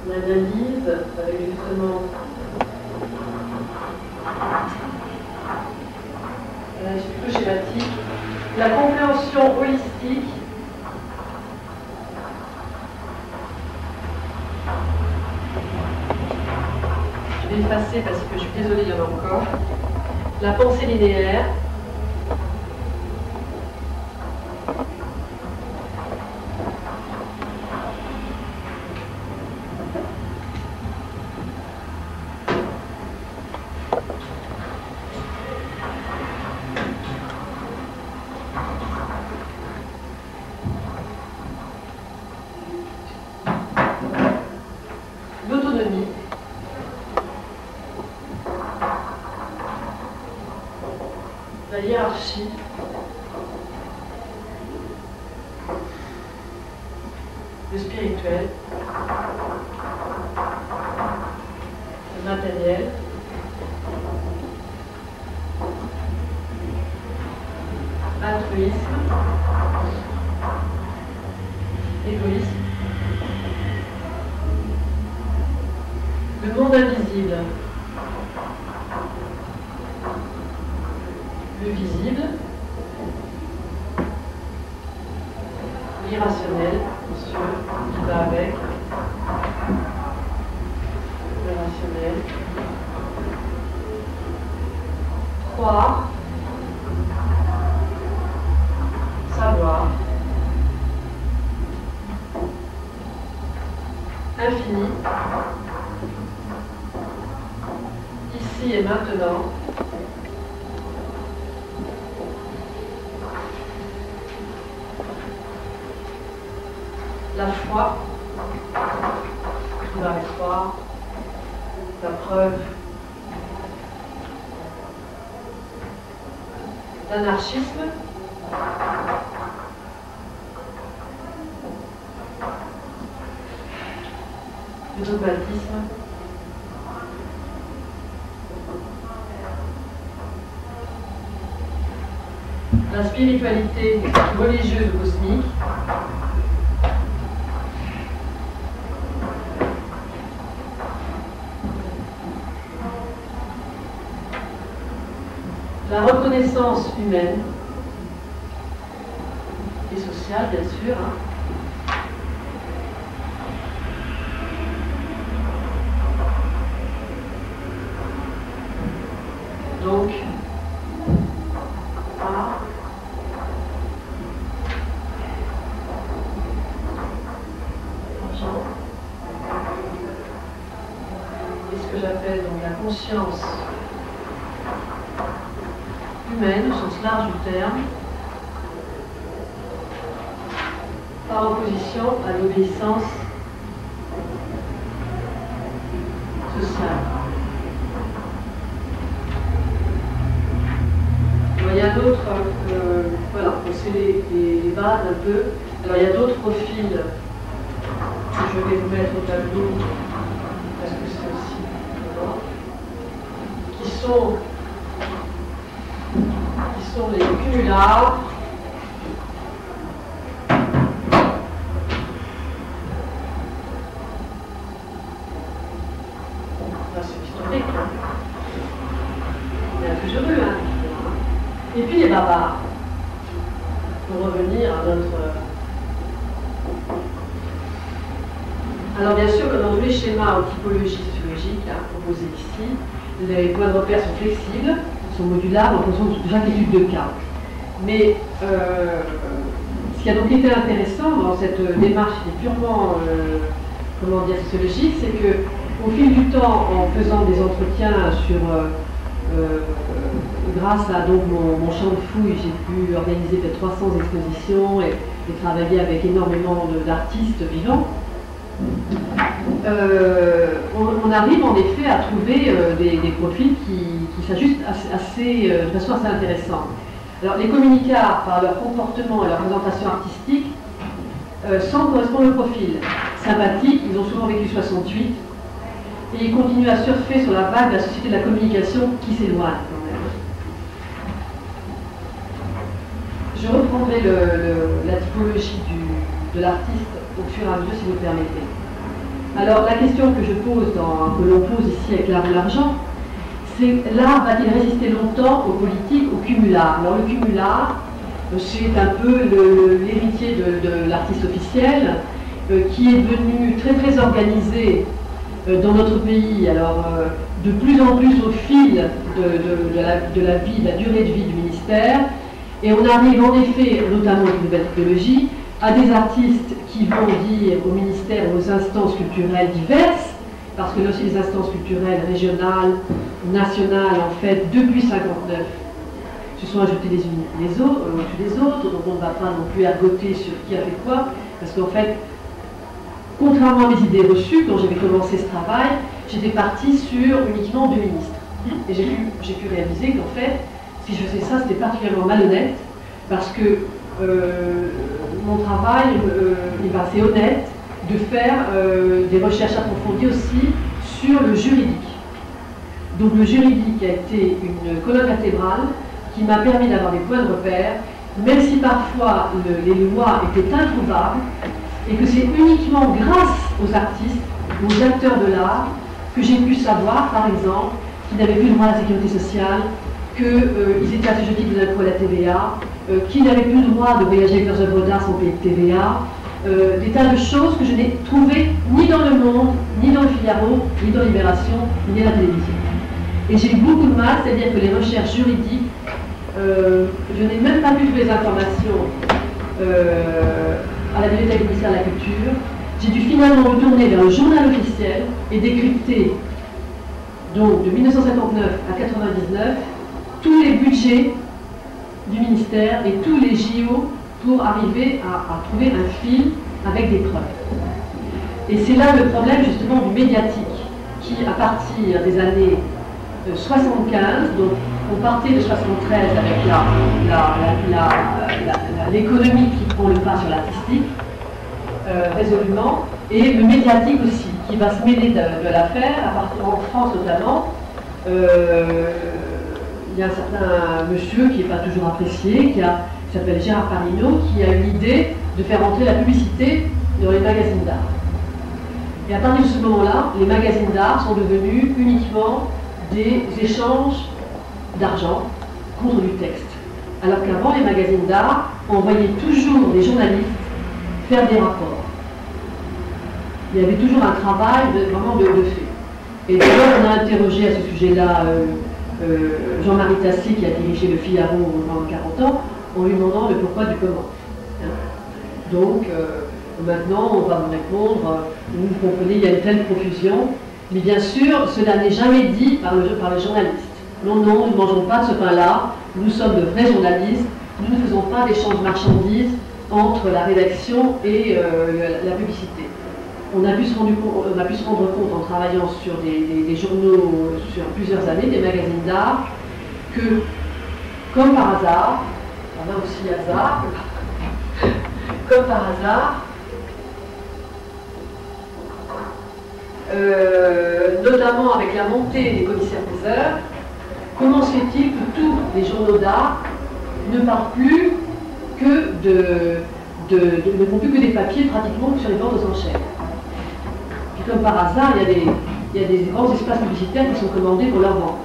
l'analyse, avec justement c'est plutôt schématique, la compréhension holistique, l'effacer parce que je suis désolée, il y en a encore. La pensée linéaire. L'autonomie. La hiérarchie. Le spirituel. Le matériel. Altruisme. Égoïsme. Le monde invisible. Le visible. L'irrationnel, bien sûr, qui va avec. Le rationnel. Croire. Savoir. Infini. Ici et maintenant. La foi, qui va croire, la preuve, l'anarchisme, le dogmatisme, la spiritualité religieuse ou cosmique, la reconnaissance humaine et sociale, bien sûr. Donc, art, argent, et ce que j'appelle donc la conscience humaine, au sens large du terme, par opposition à l'obéissance sociale. Alors, il y a d'autres, voilà, c'est les bases un peu. Alors il y a d'autres profils que je vais vous mettre au tableau, parce que c'est aussi important, qui sont les cumulards, c'est historique, hein. Il y a toujours eu, hein. Et puis les barbares, pour revenir à notre... Alors bien sûr, comme dans tous les schémas ou typologies sociologiques proposés ici, les points de repère sont flexibles, sont modulables en fonction de chaque étude de cas. Mais ce qui a donc été intéressant dans cette démarche qui est purement sociologique, c'est qu'au fil du temps, en faisant des entretiens sur grâce à donc mon champ de fouille, j'ai pu organiser peut-être 300 expositions et travailler avec énormément d'artistes vivants. On arrive en effet à trouver des profils qui s'ajustent de façon assez intéressante. Alors les communicants, par leur comportement et leur présentation artistique, semblent correspondre au profil. Sympathiques, ils ont souvent vécu 68, et ils continuent à surfer sur la vague de la société de la communication qui s'éloigne quand même. Je reprendrai la typologie de l'artiste au fur et à mesure, si vous le permettez. Alors, la question que l'on pose ici avec l'art de l'argent, c'est l'art va-t-il résister longtemps aux politiques, au cumulard? Alors, le cumulard, c'est un peu l'héritier de l'artiste officiel, qui est devenu très très organisé dans notre pays, alors de plus en plus au fil de la vie, de la durée de vie du ministère, et on arrive en effet, notamment avec de nouvelles technologies, à des artistes qui vont dire au ministère, aux instances culturelles diverses, parce que là aussi les instances culturelles régionales, nationales, en fait, depuis 1959, se sont ajoutées les unes les autres, au-dessus des autres, donc on ne va pas non plus ergoter sur qui a fait quoi, parce qu'en fait, contrairement à mes idées reçues, quand j'avais commencé ce travail, j'étais partie sur uniquement 2 ministres. Et j'ai pu réaliser qu'en fait, si je faisais ça, c'était particulièrement malhonnête, parce que mon travail, c'est honnête de faire des recherches approfondies aussi sur le juridique. Donc le juridique a été une colonne vertébrale qui m'a permis d'avoir des points de repère, même si parfois les lois étaient introuvables, et que c'est uniquement grâce aux artistes, aux acteurs de l'art, que j'ai pu savoir, par exemple, qu'ils n'avaient plus le droit à la sécurité sociale, qu'ils étaient assujettis de l'impôt à la TVA, qu'ils n'avaient plus le droit de voyager avec leurs œuvres d'art sans payer de TVA, des tas de choses que je n'ai trouvées ni dans Le Monde, ni dans Le Figaro, ni dans Libération, ni à la télévision. Et j'ai eu beaucoup de mal, c'est-à-dire que les recherches juridiques, je n'ai même pas pu trouver les informations à la bibliothèque du ministère de la Culture. J'ai dû finalement retourner vers le journal officiel et décrypter, donc de 1959 à 1999, tous les budgets du ministère et tous les JO pour arriver à trouver un fil avec des preuves. Et c'est là le problème justement du médiatique, qui à partir des années 75, donc on partait de 73 avec l'économie qui prend le pas sur l'artistique, résolument, et le médiatique aussi, qui va se mêler de l'affaire, en France notamment. Il y a un certain monsieur qui n'est pas toujours apprécié, qui s'appelle Gérard Parino, qui a eu l'idée de faire entrer la publicité dans les magazines d'art. Et à partir de ce moment-là, les magazines d'art sont devenus uniquement des échanges d'argent contre du texte. Alors qu'avant, les magazines d'art envoyaient toujours des journalistes faire des rapports. Il y avait toujours un travail vraiment de fait. Et d'ailleurs, on a interrogé à ce sujet-là Jean-Marie Tassé, qui a dirigé Le Figaro pendant 40 ans, en lui demandant le pourquoi du comment. Donc, maintenant, on va me répondre, vous comprenez, il y a une telle profusion, mais bien sûr, cela n'est jamais dit par les journalistes. Non, non, nous ne mangeons pas de ce pain-là, nous sommes de vrais journalistes, nous ne faisons pas d'échange de marchandises entre la rédaction et la publicité. On a pu se rendre compte en travaillant sur des journaux sur plusieurs années, des magazines d'art, que, comme par hasard, on a aussi hasard, comme par hasard, notamment avec la montée des commissaires-priseurs, comment se fait-il que tous les journaux d'art ne parlent plus que ne font plus que des papiers pratiquement sur les ventes aux enchères? Puis comme par hasard, il y a des grands espaces publicitaires qui sont commandés pour leur vente.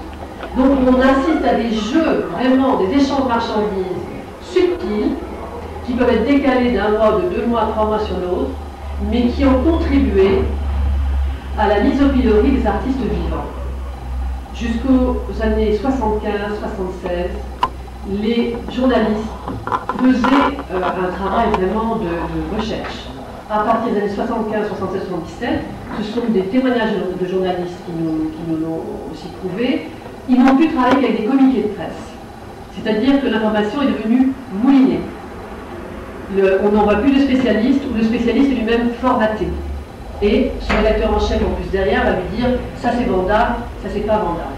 Donc on assiste à des jeux, vraiment, des échanges de marchandises subtils, qui peuvent être décalés d'un mois, de 2 mois, 3 mois sur l'autre, mais qui ont contribué à la mise au pilori des artistes vivants. Jusqu'aux années 75-76, les journalistes faisaient un travail vraiment de recherche. À partir des années 75, 76, 77, ce sont des témoignages de journalistes qui nous l'ont aussi prouvé. Ils n'ont pu travailler qu'avec des communiqués de presse. C'est-à-dire que l'information est devenue moulinée. On n'envoie plus de spécialiste, ou le spécialiste est lui-même formaté. Et son rédacteur en chef en plus derrière va lui dire ça c'est vendable, ça c'est pas vendable.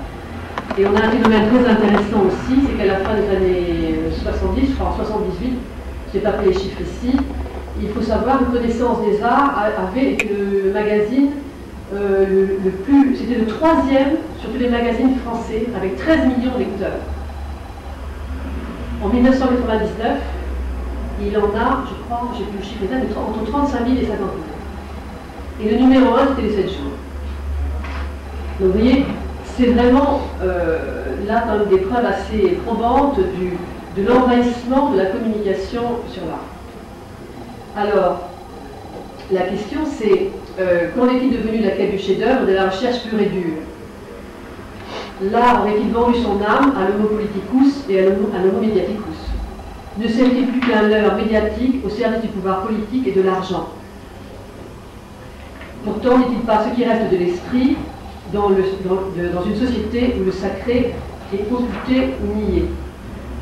Et on a un phénomène très intéressant aussi, c'est qu'à la fin des années 70, je crois en 78, je n'ai pas pris les chiffres ici, il faut savoir que Connaissance des Arts avait le magazine le plus, c'était le 3e sur tous les magazines français, avec 13 millions de lecteurs. En 1999, il en a, je crois, j'ai plus le chiffre exact, entre 35 000 et 50 000. Et le numéro 1, c'était les 7 jours. Donc vous voyez, c'est vraiment là quand même des preuves assez probantes de l'envahissement de la communication sur l'art. Alors, la question c'est, qu'en est-il devenu la quête du chef-d'œuvre, de la recherche pure et dure? L'art aurait-il vendu son âme à l'homo politicus et à l'homo mediaticus? Ne serait-il plus qu'un leurre médiatique au service du pouvoir politique et de l'argent? Pourtant, n'est-il pas ce qui reste de l'esprit dans une société où le sacré est occulté ou nié?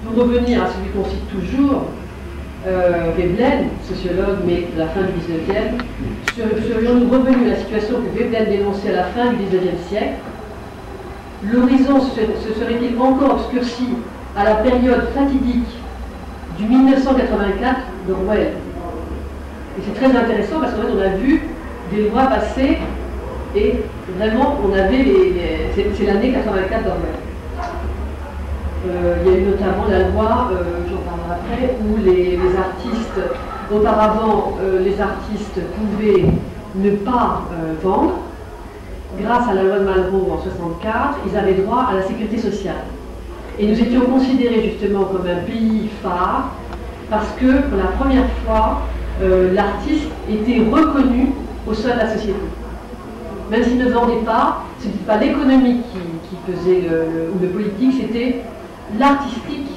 Pour revenir à celui qu'on cite toujours, Veblen, sociologue, mais de la fin du XIXe, serions-nous revenus à la situation que Veblen dénonçait à la fin du XIXe siècle? L'horizon se serait-il encore obscurci à la période fatidique du 1984 d'Orwell? Et c'est très intéressant parce qu'en fait on a vu des lois passer et vraiment on avait c'est l'année 84 d'Orwell. Il y a eu notamment la loi, j'en parlerai après, où les artistes, auparavant les artistes pouvaient ne pas vendre. Grâce à la loi de Malraux en 1964, ils avaient droit à la sécurité sociale. Et nous étions considérés justement comme un pays phare parce que pour la première fois, l'artiste était reconnu au sein de la société. Même s'il ne vendait pas, ce n'était pas l'économie qui faisait ou le politique, c'était l'artistique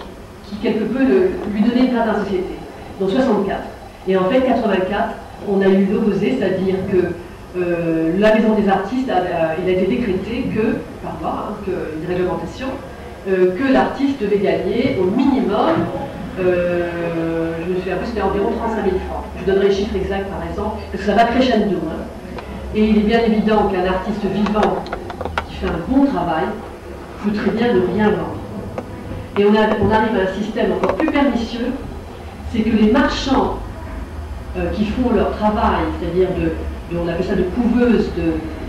qui quelque peu lui donnait une place dans la société. Donc 64. Et en fait, 84, on a eu l'opposé, c'est-à-dire que la maison des artistes, il a été décrété que, par loi, une réglementation, que l'artiste devait gagner au minimum, je me souviens plus, c'était environ 35 000 francs. Je donnerai les chiffres exacts par exemple, parce que ça va crescendo. Hein. Et il est bien évident qu'un artiste vivant qui fait un bon travail coûterait bien de rien vendre. Et on arrive à un système encore plus pernicieux, c'est que les marchands qui font leur travail, c'est-à-dire on appelle ça de couveuses,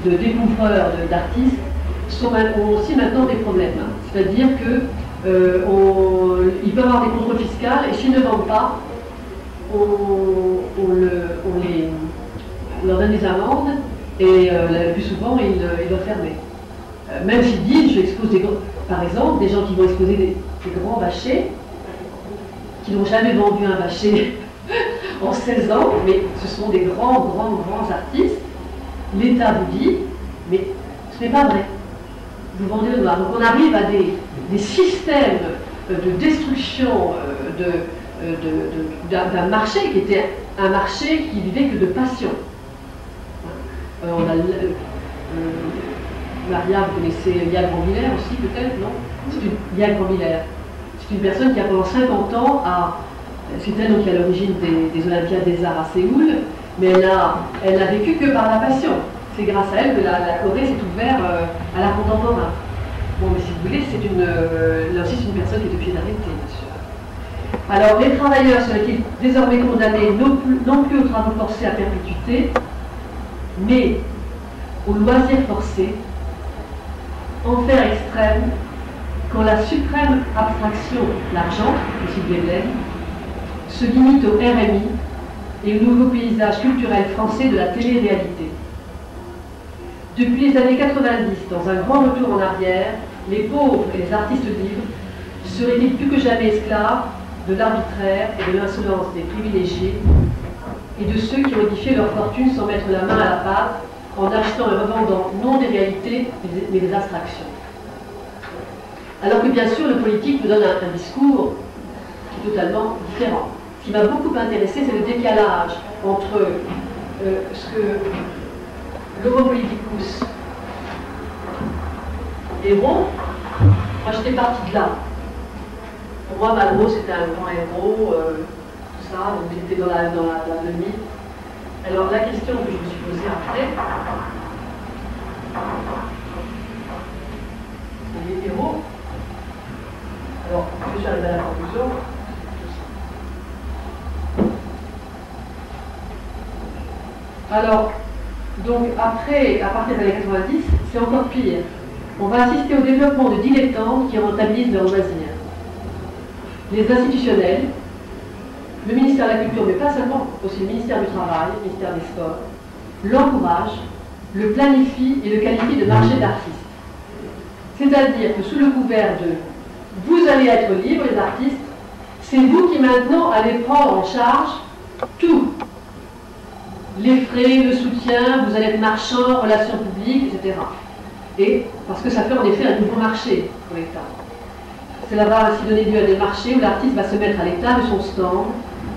de découvreurs, d'artistes, ont aussi maintenant des problèmes. Hein. C'est-à-dire qu'ils peuvent avoir des contrôles fiscaux et s'ils ne vendent pas, on leur donne des amendes et le plus souvent ils doivent fermer. Même s'ils disent, je expose par exemple, des gens qui vont exposer des grands bâchers, qui n'ont jamais vendu un bâcher en 16 ans, mais ce sont des grands artistes. L'État vous dit, mais ce n'est pas vrai. Vous vendez le noir. Donc on arrive à des systèmes de destruction d'un marché qui était un marché qui vivait que de passion. On a Maria, vous connaissez Yann Grandmiller aussi peut-être, non? Yann Grandmiller. C'est une personne qui a pendant 50 ans c'est elle donc qui est à l'origine des Olympiades des Arts à Séoul, mais elle n'a vécu que par la passion. C'est grâce à elle que la Corée s'est ouverte à l'art contemporain. Bon, mais si vous voulez, là aussi c'est une personne qui est obligée d'arrêter, bien sûr. Alors, les travailleurs seraient-ils désormais condamnés non plus aux travaux forcés à perpétuité, mais aux loisirs forcés, enfer extrême, quand la suprême abstraction, l'argent, aussi Veblen, se limite au RMI et au nouveau paysage culturel français de la télé-réalité. Depuis les années 90, dans un grand retour en arrière, les pauvres et les artistes libres seraient-ils plus que jamais esclaves de l'arbitraire et de l'insolence des privilégiés et de ceux qui modifiaient leur fortune sans mettre la main à la pâte en achetant et revendant non des réalités mais des abstractions. Alors que bien sûr le politique nous donne un discours qui est totalement différent. Ce qui m'a beaucoup intéressé, c'est le décalage entre ce que l'homo politicus héros, moi j'étais partie de là. Pour moi, Malraux c'était un grand héros, tout ça, donc j'étais dans le mythe. Alors la question que je me suis posée après, c'est les héros. Alors, je suis arrivée à la conclusion. Alors, donc après, à partir des années 90, c'est encore pire. On va assister au développement de dilettantes qui rentabilisent leurs loisirs. Les institutionnels, le ministère de la Culture, mais pas seulement, aussi le ministère du Travail, le ministère des Sports, l'encouragent, le planifient et le qualifient de marché d'artistes. C'est-à-dire que sous le couvert de « vous allez être libres, les artistes », c'est vous qui maintenant allez prendre en charge tout. les frais, le soutien, vous allez être marchand, relations publiques, etc. Et parce que ça fait en effet un nouveau marché pour l'État. Cela va ainsi donner lieu à des marchés où l'artiste va se mettre à l'état de son stand,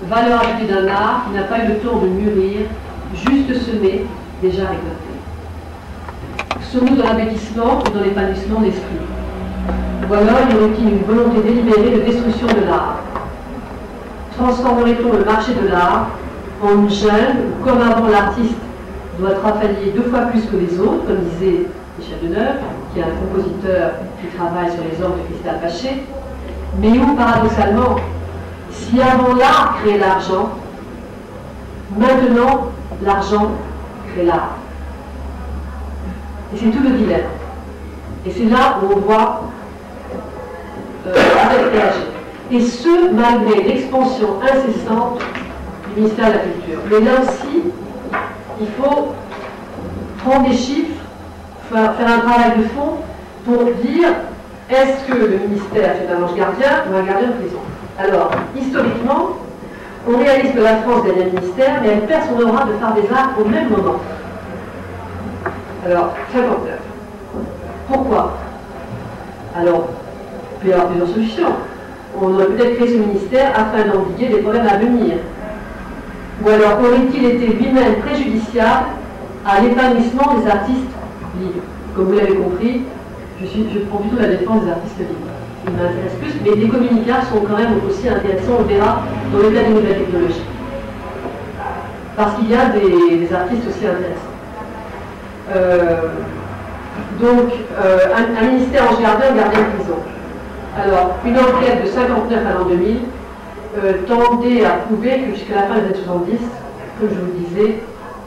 valeur ajoutée d'un art qui n'a pas eu le temps de mûrir, juste semé, déjà récolté. Sommes-nous dans l'abbêtissement ou dans l'épanouissement d'esprit? Ou alors y aurait-il une volonté délibérée de destruction de l'art? Transformerait-on le marché de l'art en une jungle où, comme avant, l'artiste doit travailler 2 fois plus que les autres, comme disait Michel Deneuve, qui est un compositeur qui travaille sur les orgues de Cristal Paché, mais où, paradoxalement, si avant l'art créait l'argent, maintenant l'argent crée l'art. Et c'est tout le dilemme. Et c'est là où on voit réagir. Et ce, malgré l'expansion incessante du ministère de la Culture. Mais là aussi, il faut prendre des chiffres, faire un travail de fond pour dire est-ce que le ministère est un ange gardien ou un gardien de prison? Alors, historiquement, on réalise que la France gagne un ministère, mais elle perd son aura de faire des arts au même moment. Alors, 59. Pourquoi? Alors, il peut y avoir plusieurs solutions. On aurait peut-être créé ce ministère afin d'endiguer des problèmes à venir. Ou alors, aurait-il été lui-même préjudiciable à l'épanouissement des artistes libres? Comme vous l'avez compris, je prends plutôt la défense des artistes libres. Ils m'intéressent plus, mais les communicateurs sont quand même aussi intéressants, on verra, dans le cas des nouvelles technologies. Parce qu'il y a des artistes aussi intéressants. Un ministère en gardien de prison. Alors, une enquête de 59 à l'an 2000 tendait à prouver que jusqu'à la fin des années 70, comme je vous le disais,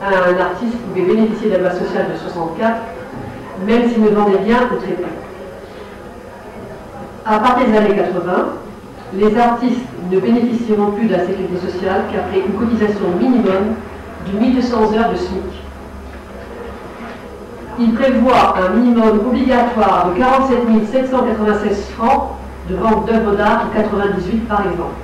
un artiste pouvait bénéficier de la loi sociale de 64, même s'il ne vendait rien ou très peu. À partir des années 80, les artistes ne bénéficieront plus de la sécurité sociale qu'après une cotisation minimum de 1200 heures de SMIC. Il prévoit un minimum obligatoire de 47 796 francs de vente d'œuvres d'art en 98 par exemple.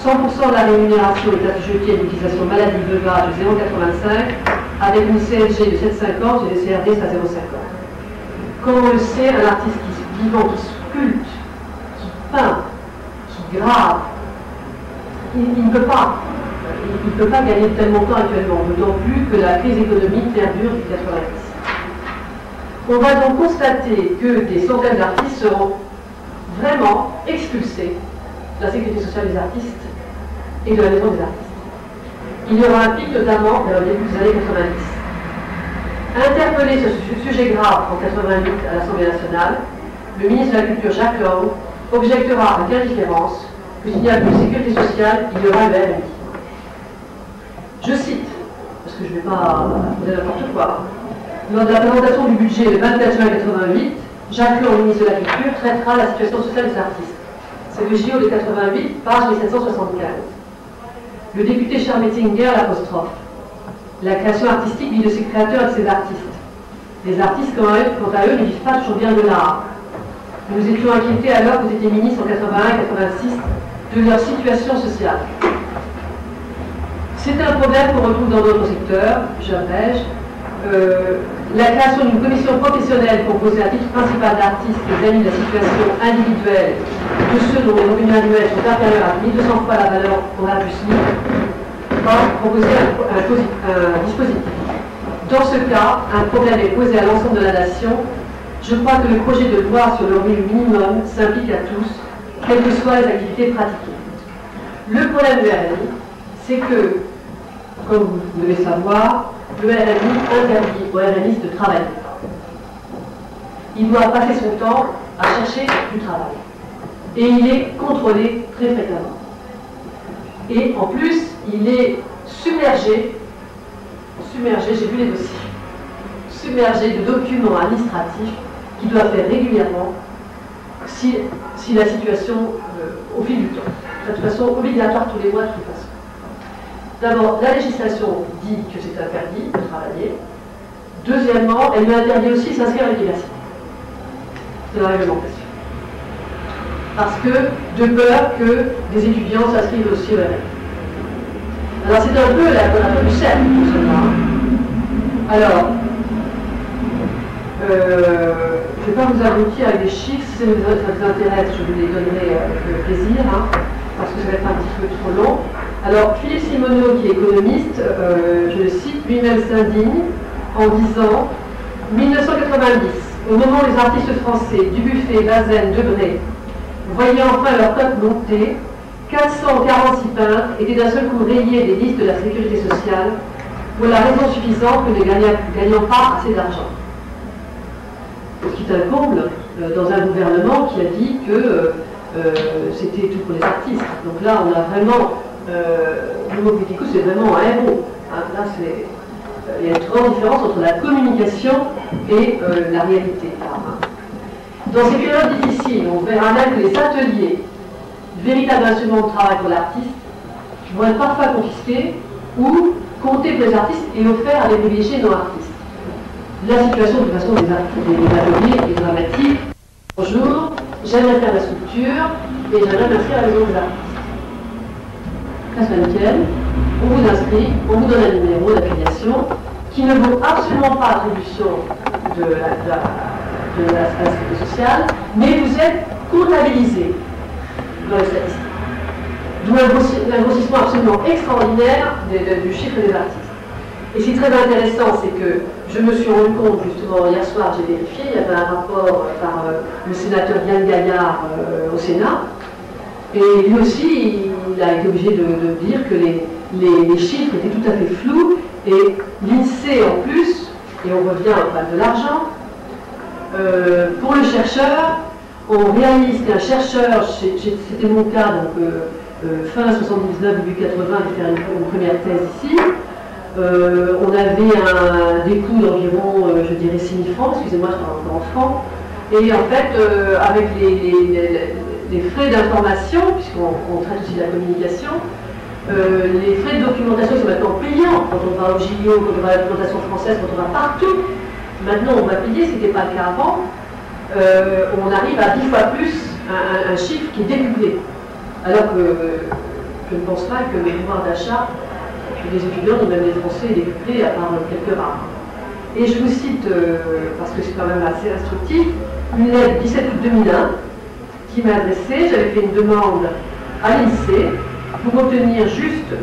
100% de la rémunération est assujettie à une utilisation maladie veuvage de 0,85 avec une CSG de 7,50 et des CRD à 0,50. Comme on le sait, un artiste vivant qui sculpte, qui peint, qui grave, il ne peut pas. Il ne peut pas gagner tel montant actuellement, d'autant plus que la crise économique perdure du 90. On va donc constater que des centaines d'artistes seront vraiment expulsés de la sécurité sociale des artistes et de la maison des artistes. Il y aura un pic notamment vers le début des années 90. Interpellé sur ce sujet grave en 88 à l'Assemblée nationale, le ministre de la Culture Jacques Lang objectera à quelle différence que s'il n'y a plus de sécurité sociale, il y aura le RMI. Je cite, parce que je ne vais pas dire n'importe quoi, lors de la présentation du budget le 24 juin 88, Jacques Lang, ministre de la Culture, traitera la situation sociale des artistes. C'est le JO de 88, page 1775. Le député Charles Metzinger l'apostrophe. La création artistique vit de ses créateurs et de ses artistes. Les artistes, quant à eux, ne vivent pas toujours bien de l'art. Nous nous étions inquiétés alors que vous étiez ministre en 81 et 86 de leur situation sociale. C'est un problème qu'on retrouve dans d'autres secteurs, j'abrège. La création d'une commission professionnelle composée à titre principal d'artistes qui examine la situation individuelle de ceux dont les revenus annuels sont inférieurs à 1200 fois la valeur qu'on a du SMIC, va proposer un dispositif. Dans ce cas, un problème est posé à l'ensemble de la nation. Je crois que le projet de loi sur le revenu minimum s'implique à tous, quelles que soient les activités pratiquées. Le problème du RMI, c'est que, comme vous devez savoir, le RMI interdit aux RMistes de travailler. Il doit passer son temps à chercher du travail. Et il est contrôlé très fréquemment. Et en plus, il est submergé, j'ai vu les dossiers, submergé de documents administratifs qu'il doit faire régulièrement si la situation, au fil du temps, de toute façon obligatoire tous les mois de toute façon. D'abord, la législation dit que c'est interdit de travailler. Deuxièmement, elle m'interdit aussi de s'inscrire à l'université. C'est la réglementation. Parce que, de peur que des étudiants s'inscrivent aussi au RMI. Alors c'est un peu la du cercle, tout cela. Alors, je ne vais pas vous aboutir avec des chiffres, si ça vous intéresse, je vous les donnerai avec plaisir, hein, parce que ça va être un petit peu trop long. Alors, Philippe Simoneau, qui est économiste, je le cite, lui-même s'indigne en disant 1990, au moment où les artistes français, Dubuffet, Bazaine, Debré, voyaient enfin leur cote monter, 446 peintres étaient d'un seul coup rayés des listes de la sécurité sociale pour la raison suffisante que ne gagnant pas assez d'argent. Ce qui est un comble dans un gouvernement qui a dit que c'était tout pour les artistes. Donc là, on a vraiment, Nouveau Petit Coup, c'est vraiment un héros. Hein. Là, il y a une grande différence entre la communication et la réalité. Dans ces périodes difficiles, on verra même que les ateliers, véritable instrument de travail pour l'artiste, vont être parfois confisqués ou comptés pour les artistes et offerts à des privilégiés non artistes. La situation de toute façon des ateliers est dramatique. Bonjour, j'aimerais faire la sculpture et j'aimerais m'inscrire à la maison des artistes. La semaine nickel, on vous inscrit, on vous donne un numéro d'affiliation qui ne vaut absolument pas attribution de la sécurité sociale, mais vous êtes comptabilisé dans les statistiques. D'où un grossissement absolument extraordinaire du chiffre des artistes. Et ce qui est très intéressant, c'est que je me suis rendu compte, justement, hier soir, j'ai vérifié, il y avait un rapport par le sénateur Yann Gaillard au Sénat, et lui aussi, il a été obligé de dire que les chiffres étaient tout à fait flous, et l'INSEE en plus, et on revient de l'argent, pour le chercheur, on réalise qu'un chercheur, c'était mon cas, donc fin 79, début 80, j'ai fait une première thèse ici, on avait des coûts d'environ, je dirais, 6 000 francs, excusez-moi, je parle encore en francs, et en fait, avec les frais d'information, puisqu'on traite aussi de la communication, les frais de documentation sont maintenant payants, quand on va au JO, quand on va à la documentation française, quand on va partout, maintenant on va payer, ce n'était pas le cas avant, on arrive à 10 fois plus un chiffre qui est décuplé. Alors que je ne pense pas que le pouvoir d'achat des étudiants, ou même des Français, est décuplé à part quelques rares. Et je vous cite, parce que c'est quand même assez instructif, une lettre du 17 août 2001 qui m'a adressée. J'avais fait une demande à l'INSEE pour obtenir juste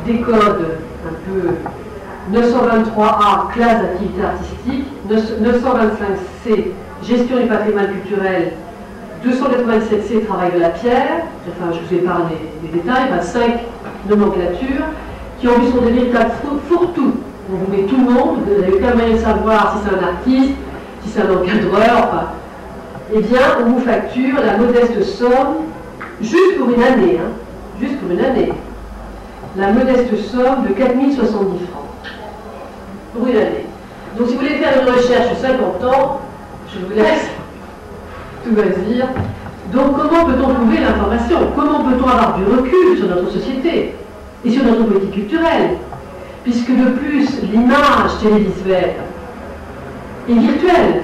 des codes un peu 923A, classe d'activité artistique, 925C, gestion du patrimoine culturel, 287C, travail de la pierre, enfin je vous épargne les détails, 25 nomenclatures, qui ont vu sont des véritables fourre-tout. On vous met tout le monde, vous n'avez aucun moyen de savoir si c'est un artiste, si c'est un encadreur, enfin. Eh bien, on vous facture la modeste somme, juste pour une année, hein, juste pour une année, la modeste somme de 4 070 francs, pour une année. Donc si vous voulez faire une recherche de 50 ans, je vous laisse tout loisir. Donc comment peut-on trouver l'information? Comment peut-on avoir du recul sur notre société et sur notre politique culturelle? Puisque de plus, l'image télévisuelle est virtuelle,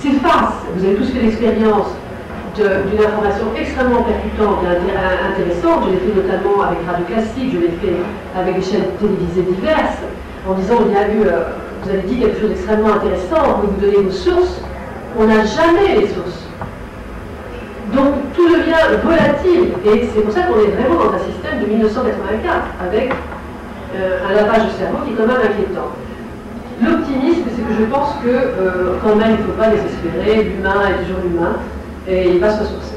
s'efface. Vous avez tous fait l'expérience d'une information extrêmement percutante et intéressante. Je l'ai fait notamment avec Radio Classique, je l'ai fait avec des chaînes télévisées diverses, en disant il y a eu, vous avez dit quelque chose d'extrêmement intéressant, vous donnez vos sources, on n'a jamais les sources. Donc tout devient volatile, et c'est pour ça qu'on est vraiment dans un système de 1984, avec un lavage de cerveau qui est quand même inquiétant. L'optimisme, c'est que je pense que quand même il ne faut pas désespérer, l'humain est toujours l'humain, et il va se ressourcer.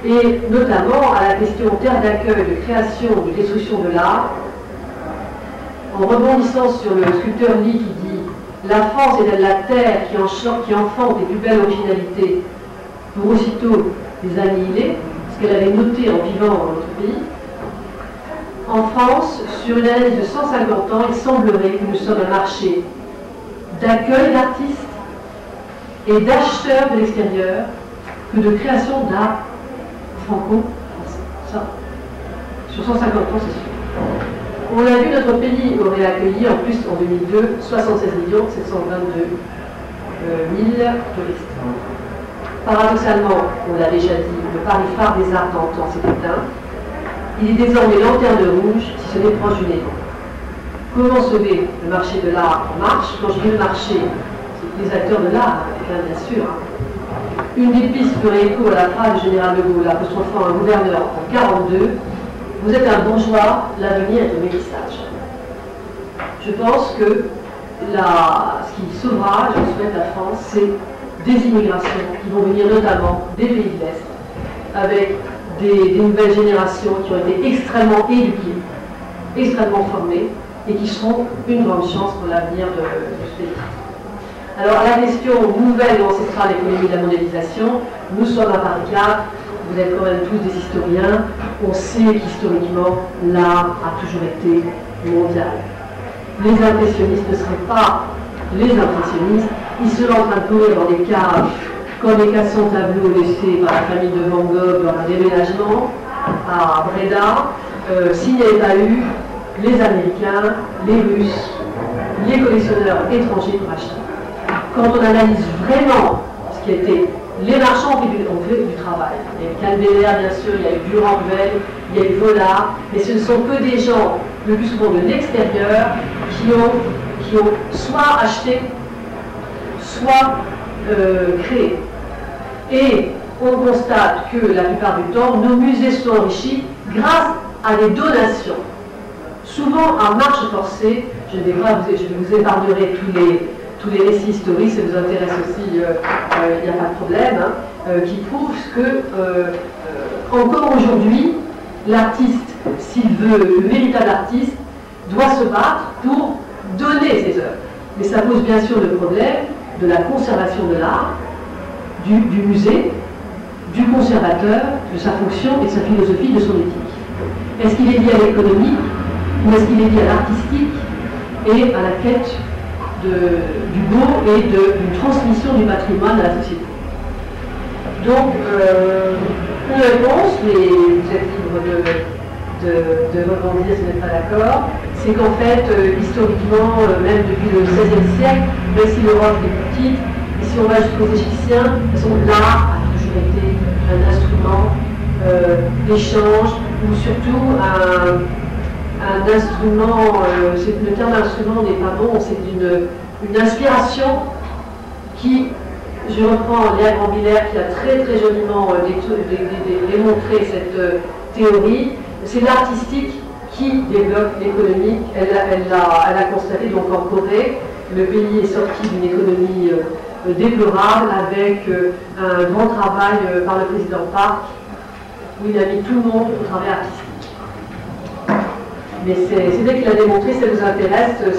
Et notamment à la question terre d'accueil, de création, de destruction de l'art, en rebondissant sur le sculpteur Lee qui dit « La France est la terre qui enfante les plus belles originalités pour aussitôt les annihiler », ce qu'elle avait noté en vivant dans notre pays. En France, sur une analyse de 150 ans, il semblerait que nous sommes un marché d'accueil d'artistes et d'acheteurs de l'extérieur que de création d'art franco-français. Ça, sur 150 ans, c'est sûr. On a vu, notre pays aurait accueilli en plus en 2002 76 722 000 touristes. Paradoxalement, on l'a déjà dit, le pari phare des arts d'antan s'est éteint. il est désormais lanterne rouge si ce n'est proche du néant. Comment sauver le marché de l'art en marche? Quand je dis le marché, c'est les acteurs de l'art, bien sûr. Une des pistes ferait écho à la phrase du général de Gaulle, apostrophant un gouverneur en 1942, vous êtes un bourgeois, l'avenir est au mélissage. Je pense que ce qui sauvera, je souhaite, la France, c'est des immigrations qui vont venir notamment des pays de l'Est, avec des nouvelles générations qui ont été extrêmement éduquées, extrêmement formées, et qui seront une grande chance pour l'avenir de ce pays. Alors, à la question nouvelle ou ancestrale économie de la mondialisation, nous sommes à Paris 4, vous êtes quand même tous des historiens, on sait qu'historiquement, l'art a toujours été mondial. Les impressionnistes ne seraient pas les impressionnistes, ils seraient en train de courir dans des caves, comme les 400 tableaux laissés par la famille de Van Gogh dans un déménagement à Breda, s'il n'y avait pas eu les Américains, les Russes, les collectionneurs étrangers pour acheter. Quand on analyse vraiment ce qui était, les marchands ont fait du travail. Il y a eu Calbert, bien sûr, il y a eu Durand-Ruel, il y a eu Vollard, mais ce ne sont que des gens, le plus souvent de l'extérieur, qui ont soit acheté, soit créé. Et on constate que la plupart du temps, nos musées sont enrichis grâce à des donations. Souvent en marche forcée, je vous épargnerai tous les récits historiques, ça vous intéresse aussi, il n'y a pas de problème, qui prouvent que, encore aujourd'hui, l'artiste, s'il veut, le véritable artiste, doit se battre pour donner ses œuvres. Mais ça pose bien sûr le problème de la conservation de l'art, du musée, du conservateur, de sa fonction et de sa philosophie, de son éthique. Est-ce qu'il est lié à l'économie ou est-ce qu'il est lié à l'artistique et à la quête du beau et d'une transmission du patrimoine à la société? Donc, une réponse, mais vous êtes libre de rebondir si vous n'êtes pas d'accord, c'est qu'en fait, historiquement, même depuis le XVIe siècle, même si l'Europe est petite, et si on va jusqu'aux Égyptiens, de toute façon, l'art a toujours été un instrument d'échange, ou surtout un instrument, le terme instrument n'est pas bon, c'est une inspiration qui, je reprends Léa Grandbiller qui a très très joliment démontré cette théorie, c'est l'artistique qui développe l'économie. Elle a constaté donc en Corée, le pays est sorti d'une économie déplorable avec un grand travail par le président Park où il a mis tout le monde au travail artistique. Mais c'est dès qu'il a démontré, si ça vous intéresse, ce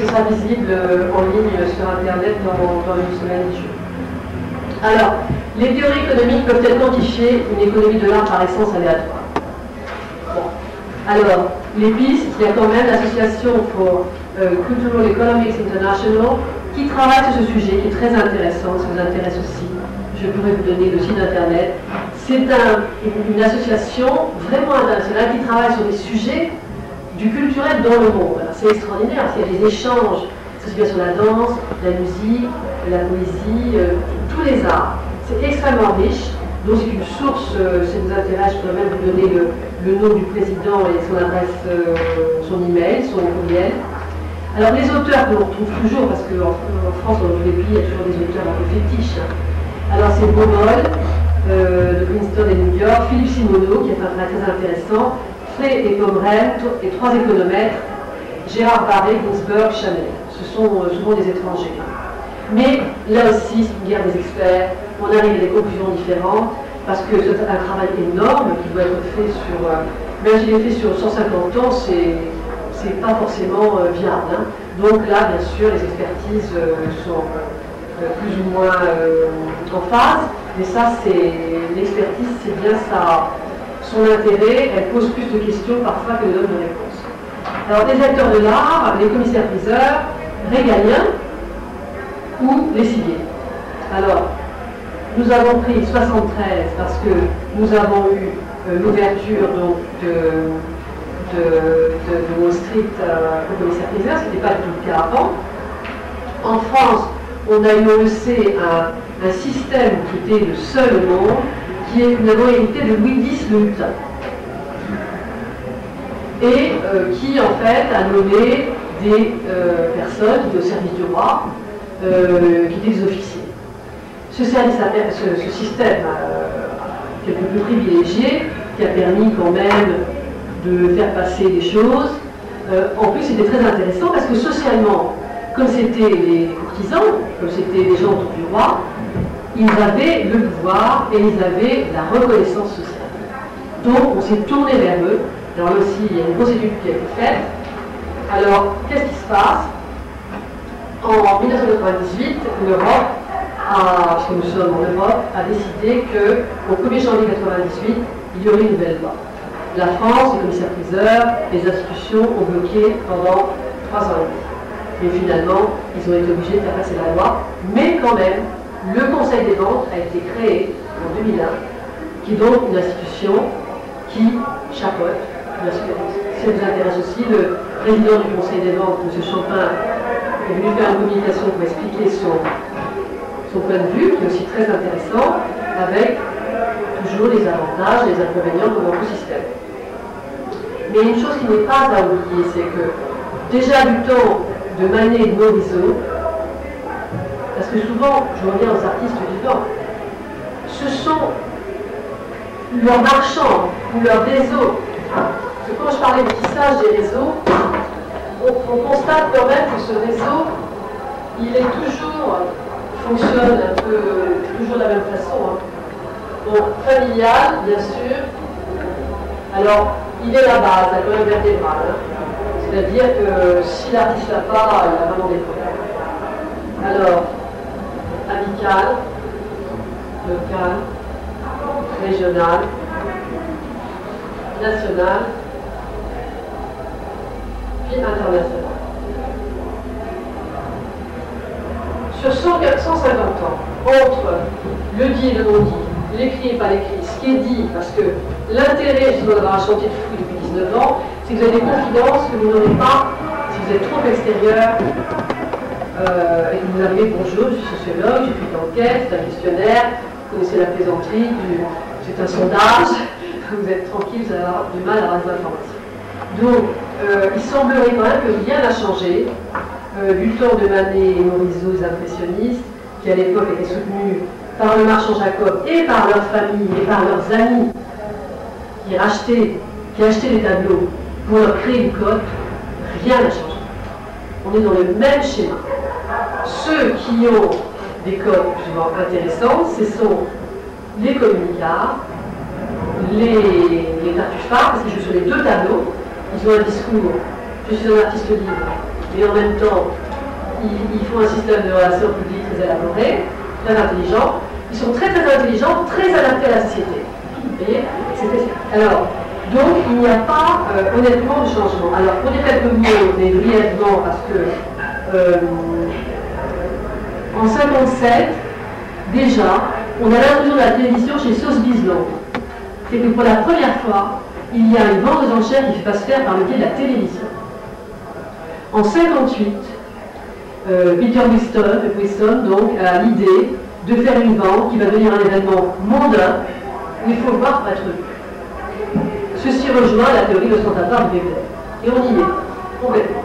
sera visible en ligne sur Internet dans une semaine du jeu. Alors, les théories économiques peuvent être quantifier une économie de l'art par essence aléatoire. Bon. Alors, les pistes, il y a quand même l'association for Cultural Economics International qui travaille sur ce sujet, qui est très intéressant, ça vous intéresse aussi. Je pourrais vous donner le site internet. C'est une association vraiment internationale qui travaille sur des sujets du culturel dans le monde. C'est extraordinaire, il y a des échanges, ça se fait sur la danse, la musique, la poésie, tous les arts. C'est extrêmement riche, donc c'est une source, si vous intéresse, je peux même vous donner le nom du président et son adresse, son email, son courriel. Alors les auteurs que l'on retrouve toujours, parce qu'en France, dans tous les pays, il y a toujours des auteurs un peu fétiches. Alors c'est Baumol, de Princeton et New York, Philippe Simoneau, qui est un travail très intéressant, Frey et Pomerel, et 3 économètres, Gérard Barré, Ginsberg, Chanel. Ce sont souvent des étrangers. Mais là aussi, c'est une guerre des experts, on arrive à des conclusions différentes, parce que c'est un travail énorme qui doit être fait sur, même s'il est fait sur 150 ans, c'est pas forcément viable. Hein. Donc là, bien sûr, les expertises sont plus ou moins en phase, mais ça, l'expertise, c'est bien son intérêt, elle pose plus de questions parfois qu'elle donne de réponses. Alors, les acteurs de l'art, les commissaires-priseurs, régaliens ou les civils. Alors, nous avons pris 73 parce que nous avons eu l'ouverture de Wall Street au commissaire-priseur, ce n'était pas du tout le cas avant. En France, on a eu aussi un système qui était le seul au monde, qui est finalement hérité de Louis X le Hutin, et qui en fait a nommé des personnes qui étaient au service du roi, qui étaient des officiers. Ce système quelque peu privilégié, qui a permis quand même de faire passer des choses. En plus, c'était très intéressant parce que socialement, comme c'était les courtisans, comme c'était les gens autour du roi, ils avaient le pouvoir et ils avaient la reconnaissance sociale. Donc, on s'est tourné vers eux. Alors là aussi, il y a une procédure qui a été faite. Alors, qu'est-ce qui se passe? En 1998, l'Europe, puisque nous sommes en Europe, a décidé qu'au 1er janvier 1998, il y aurait une nouvelle loi. La France, les commissaires-priseurs, les institutions ont bloqué pendant 3 ans et demi. Et finalement, ils ont été obligés de faire passer la loi. Mais quand même, le Conseil des ventes a été créé en 2001, qui est donc une institution qui chapeaute. Bien sûr, si ça vous intéresse aussi, le président du Conseil des ventes, M. Champin, est venu faire une communication pour expliquer son point de vue, qui est aussi très intéressant, avec toujours les avantages et les inconvénients de notre système. Mais une chose qui n'est pas à oublier, c'est que déjà du temps de Manet et de Morisot, parce que souvent, je reviens aux artistes du temps, ce sont leurs marchands ou leurs réseaux. Parce que quand je parlais du tissage des réseaux, on constate quand même que ce réseau, il est fonctionne un peu, toujours de la même façon. Hein. Donc, familial, bien sûr. Alors, il est la base, la colonne vertébrale. Hein. C'est-à-dire que si l'artiste n'a pas, il a vraiment des problèmes. Alors, amical, local, régional, national, puis international. Sur 150 ans, entre le dit et le non-dit, l'écrit et pas l'écrit, ce qui est dit, parce que l'intérêt justement d'avoir un chantier de fouille depuis 19 ans, c'est que vous avez des confidences que vous n'aurez pas si vous êtes trop extérieur et que vous arrivez, bonjour, je suis sociologue, j'ai fait une enquête, c'est un questionnaire, vous connaissez la plaisanterie, c'est un sondage, vous êtes tranquille, vous allez avoir du mal à avoir des informations. Donc, il semblerait quand même que rien n'a changé du temps de Manet et Morisot, les impressionnistes, qui à l'époque étaient soutenus par le marchand Jacob et par leur famille et par leurs amis, qui achetaient des tableaux pour leur créer une cote. Rien n'a changé. On est dans le même schéma. Ceux qui ont des cotes souvent intéressantes, ce sont les communicants, les tartuffards, parce qu'ils jouent sur les deux tableaux. Ils ont un discours, je suis un artiste libre, mais en même temps, ils font un système de relations publiques très élaboré, très intelligent. Ils sont très très intelligents, très adaptés à la société. Vous voyez? Alors, donc il n'y a pas honnêtement de changement. Alors, pour dire quelques mots, mais brièvement, parce que en 1957, déjà, on a l'intrusion de la télévision chez Sotheby's Londres. C'est que pour la première fois, il y a une vente aux enchères qui va se faire par le biais de la télévision. En 1958, Peter Whiston donc, a l'idée de faire une vente qui va devenir un événement mondain où il faut le voir pour être vu. Ceci rejoint la théorie ostentatoire du Weber. Et on y est, complètement.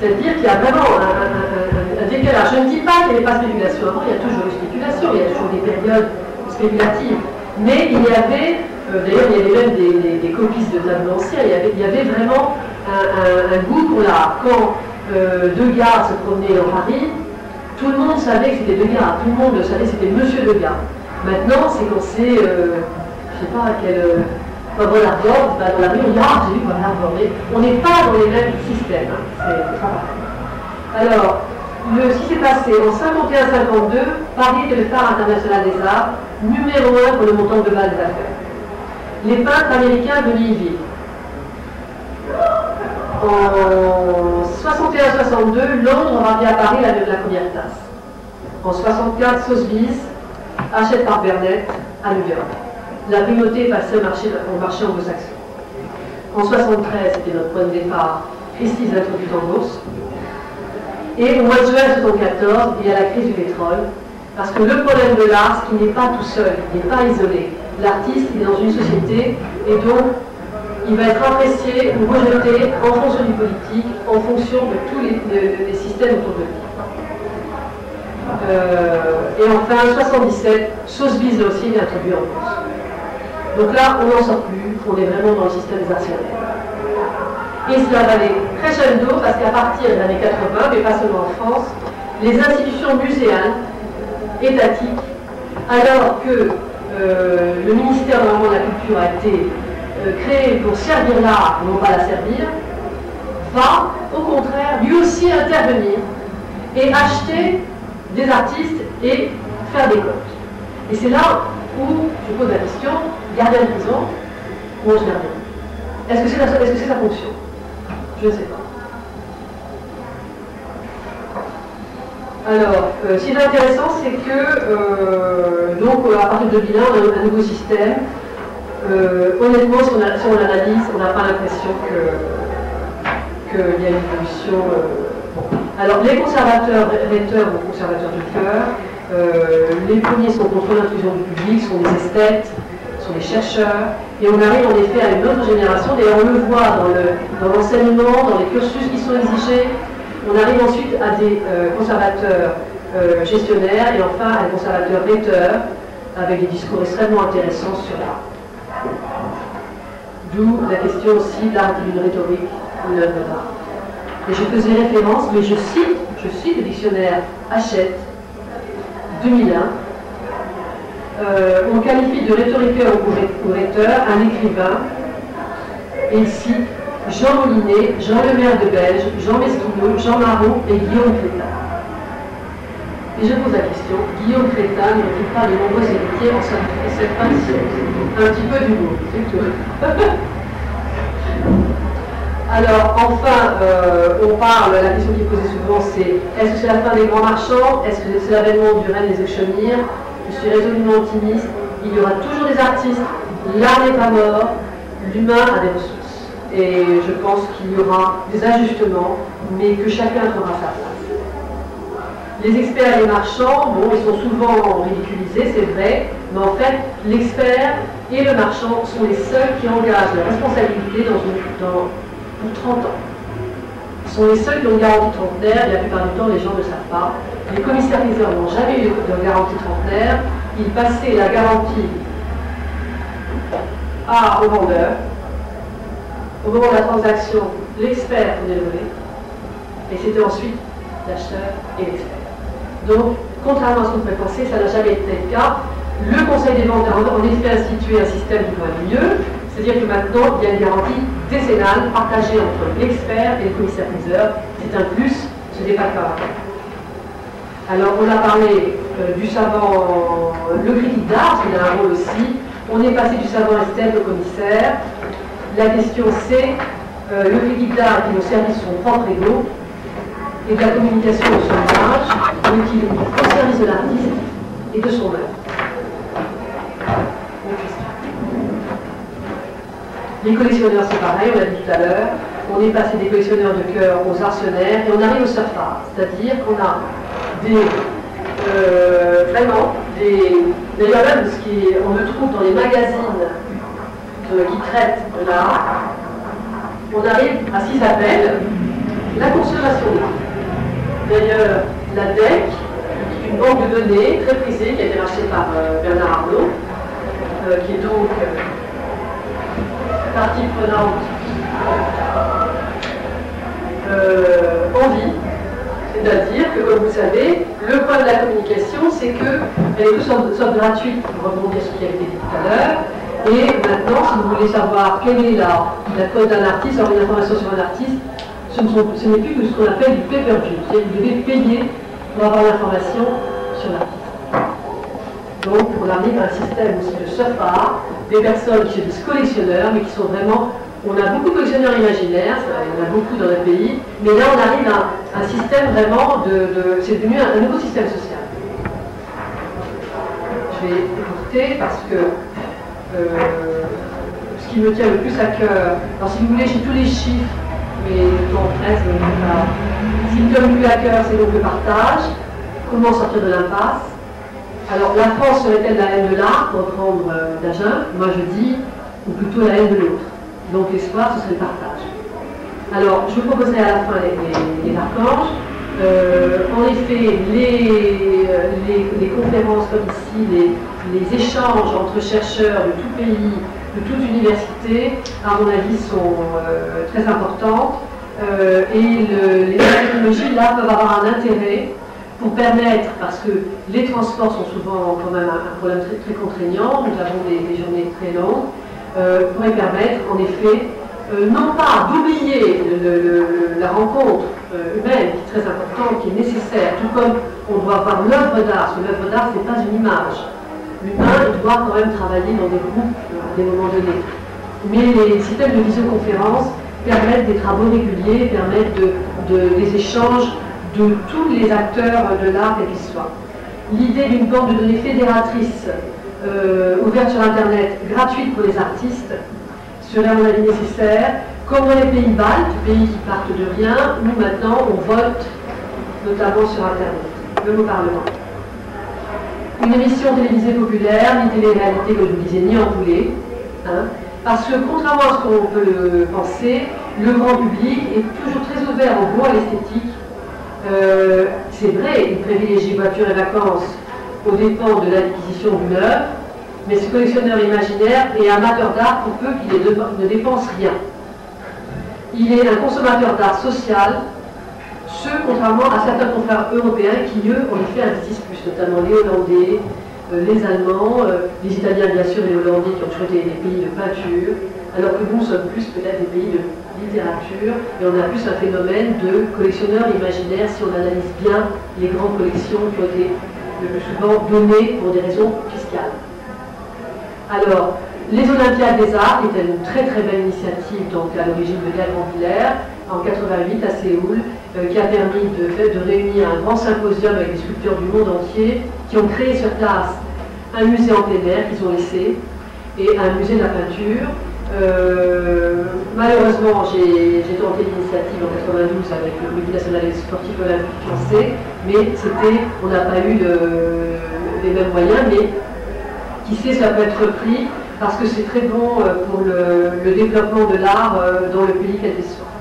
C'est-à-dire qu'il y a vraiment un décalage. Je ne dis pas qu'il n'y avait pas de spéculation avant, il y a toujours eu spéculation, il y a toujours des périodes spéculatives. Mais il y avait, d'ailleurs il y avait même des copies de tableaux anciens, il y avait vraiment un goût pour l'art. Quand Degas se promenait dans Paris, tout le monde savait que c'était Degas, tout le monde savait que c'était Monsieur Degas. Maintenant, c'est quand c'est, je ne sais pas quel... Paul Arbor, dans la rue, on dit ah, j'ai vu Paul Arbor, mais on n'est pas dans les mêmes systèmes. Hein. C'est pas pareil. Alors, ce qui s'est passé en 51-52, Paris était le phare international des arts, numéro 1 pour le montant global des affaires. Les peintres américains venaient y vivre. En 61-62, Londres revient à Paris la première tasse. En 64, Sotheby's achète par Bernett à New York. La primauté est passée au marché anglo-saxon. En 73, c'était notre point de départ, Christie's introduite en bourse. Et au mois de juin 1974, il y a la crise du pétrole. Parce que le problème de l'art, c'est qu'il n'est pas tout seul, il n'est pas isolé. L'artiste, il est dans une société, et donc il va être apprécié ou rejeté en fonction du politique, en fonction de tous les systèmes autour de lui. Et enfin, 77, Sotheby's a aussi été introduit en France. Donc là, on n'en sort plus, on est vraiment dans le système des actionnaires. Et cela va aller crescendo parce qu'à partir des années 80, mais pas seulement en France, les institutions muséales, étatiques, alors que le ministère normalement de la Culture a été créé pour servir l'art, non pas la servir, va au contraire lui aussi intervenir et acheter des artistes et faire des comptes. Et c'est là où je pose la question, gardien de prison ou ange gardien? Est-ce que c'est sa fonction? Je ne sais pas. Alors, ce qui est intéressant, c'est que, donc, à partir de 2001, on a un nouveau système. Honnêtement, si on l'analyse, on n'a pas l'impression qu'il y a une évolution. Alors, les conservateurs rhéteurs ou conservateurs du cœur, les premiers sont contre l'intrusion du public, sont des esthètes, sont des chercheurs, et on arrive en effet à une autre génération. D'ailleurs, on le voit dans l'enseignement, dans les cursus qui sont exigés. On arrive ensuite à des conservateurs gestionnaires et enfin à des conservateurs rhéteurs avec des discours extrêmement intéressants sur l'art. D'où la question aussi de l'art d'une rhétorique, une œuvre d'art. Et je faisais référence, mais je cite le dictionnaire Hachette 2001. On qualifie de rhétoriqueur ou rhéteur un écrivain, et il cite Jean Molinet, Jean Lemaire de Belge, Jean Mesquinot, Jean Marot et Guillaume Crétin. Et je pose la question, Guillaume Crétin n'aurait-il pas de nombreux héritiers en cette fin de siècle? Un petit peu d'humour, c'est tout. Alors, enfin, on parle, la question qui est posée souvent, c'est est-ce que c'est la fin des grands marchands? Est-ce que c'est l'avènement du règne des auctionnières? Je suis résolument optimiste. Il y aura toujours des artistes, l'art n'est pas mort, l'humain a des ressources. Et je pense qu'il y aura des ajustements, mais que chacun trouvera sa place. Les experts et les marchands, bon, ils sont souvent ridiculisés, c'est vrai, mais en fait, l'expert et le marchand sont les seuls qui engagent la responsabilité pour 30 ans. Ils sont les seuls qui ont une garantie trentenaire, et la plupart du temps, les gens ne le savent pas. Les commissaires-priseurs n'ont jamais eu de garantie trentenaire, ils passaient la garantie au vendeur. Au moment de la transaction, l'expert prenait le relais, et c'était ensuite l'acheteur et l'expert. Donc, contrairement à ce qu'on pourrait penser, ça n'a jamais été le cas. Le Conseil des ventes a en effet institué un système qui va mieux, c'est-à-dire que maintenant, il y a une garantie décennale partagée entre l'expert et le commissaire-priseur. C'est un plus, ce n'est pas le cas. Alors, on a parlé du savant, le critique d'art, qui a un rôle aussi. On est passé du savant esthète au commissaire. La question c'est le critique d'art qui est au service de son propre ego et de la communication de son image, mais qui est au service de l'artiste et de son œuvre. Les collectionneurs, c'est pareil, on l'a dit tout à l'heure. On est passé des collectionneurs de cœur aux artionnaires et on arrive au surf art, c'est-à-dire qu'on a d'ailleurs même on le trouve dans les magazines qui traitent de l'art, on arrive à ce qu'ils appellent la consommation de l'art. D'ailleurs, la DEC, une banque de données très prisée qui a été rachetée par Bernard Arnault, qui est donc partie prenante en vie. C'est-à-dire que, comme vous savez, le problème de la communication, c'est qu'elle est tout sauf gratuite, pour rebondir sur ce qui a été dit tout à l'heure. Et maintenant, si vous voulez savoir quelle est la cote d'un artiste, avoir une information sur un artiste, ce n'est plus que ce qu'on appelle du pay-per-view. C'est-à-dire que vous devez payer pour avoir l'information sur l'artiste. Donc, on arrive à un système aussi de surf art, des personnes qui se disent collectionneurs, mais qui sont vraiment... On a beaucoup de collectionneurs imaginaires, il y en a beaucoup dans notre pays, mais là on arrive à un système vraiment c'est devenu un nouveau système social. Je vais écouter parce que ce qui me tient le plus à cœur, alors si vous voulez, j'ai tous les chiffres, mais le temps presse, ce qui me tient le plus à cœur, c'est donc le partage, comment sortir de l'impasse, Alors, la France serait-elle la haine de l'art, pour reprendre Dagen? Moi je dis, ou plutôt la haine de l'autre. Donc l'espoir, ce serait le partage. Alors, je vous proposerai à la fin les archanges. En effet, les conférences comme ici, les échanges entre chercheurs de tout pays, de toute université, à mon avis, sont très importantes. Et les technologies, là, peuvent avoir un intérêt pour permettre, parce que les transports sont souvent quand même un problème très, très contraignant, nous avons des journées très longues, pourrait permettre, en effet, non pas d'oublier la rencontre humaine, qui est très importante, qui est nécessaire, tout comme on doit voir l'œuvre d'art, parce que l'œuvre d'art, ce n'est pas une image. L'humain doit quand même travailler dans des groupes à des moments donnés. Mais les systèmes de visioconférence permettent des travaux réguliers, permettent des échanges de tous les acteurs de l'art, quels qu'ils soient. L'idée d'une banque de données fédératrice ouverte sur Internet, gratuite pour les artistes, serait à mon avis nécessaire, comme dans les pays baltes, pays qui partent de rien, où maintenant on vote, notamment sur Internet, même au Parlement. Une émission télévisée populaire, ni télé-réalité, comme je vous disais, ni entoulée, hein, parce que contrairement à ce qu'on peut le penser, le grand public est toujours très ouvert au goût, à l'esthétique. C'est vrai, il privilégie voitures et vacances aux dépens de l'acquisition d'une œuvre, mais ce collectionneur imaginaire est amateur d'art pour peu qu'il ne dépense rien. Il est un consommateur d'art social, ce contrairement à certains confrères européens qui, eux, en effet, investissent plus, notamment les Hollandais, les Allemands, les Italiens, bien sûr, et les Hollandais qui ont toujours été des pays de peinture, alors que nous sommes plus peut-être des pays de littérature, et on a plus un phénomène de collectionneurs imaginaires si on analyse bien les grandes collections qui ont été le plus souvent données pour des raisons fiscales. Alors, les Olympiades des Arts étaient une très très belle initiative, donc à l'origine de Gaël Villers, en 88 à Séoul, qui a permis de réunir un grand symposium avec des sculpteurs du monde entier, qui ont créé sur place un musée en plein air qu'ils ont laissé, et un musée de la peinture. Malheureusement, j'ai tenté l'initiative en 92 avec le Comité national sportif olympique français, mais on n'a pas eu les mêmes moyens, mais qui sait, ça peut être repris parce que c'est très bon pour le développement de l'art dans le pays quel qu'il soit.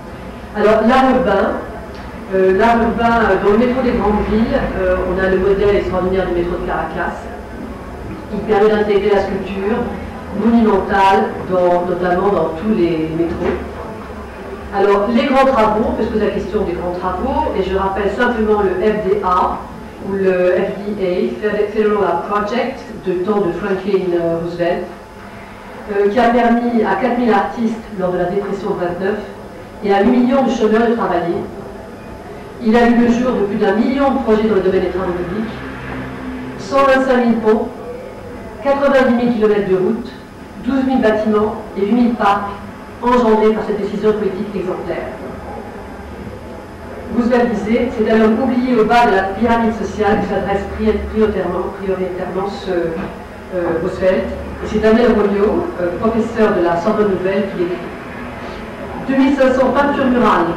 Alors, l'art urbain, dans le métro des grandes villes, on a le modèle extraordinaire du métro de Caracas. Il permet d'intégrer la sculpture monumentale, notamment dans tous les métros. Alors, les grands travaux, on peut se poser la question des grands travaux, et je rappelle simplement le FDA, ou le FDA, Federal Art Project, de temps de Franklin Roosevelt, qui a permis à 4000 artistes, lors de la dépression de 29, et à 8 millions de chômeurs de travailler. Il a vu le jour de plus d'1 million de projets dans le domaine des travaux publics, 125 000 ponts, 90 000 km de routes, 12 000 bâtiments et 8 000 parcs engendrés par cette décision politique exemplaire. Roosevelt disait, c'est à l'homme oublié au bas de la pyramide sociale que s'adresse prioritairement Roosevelt, et c'est Daniel Rolio, professeur de la Sorbonne Nouvelle, qui l'écrit. 2500 peintures murales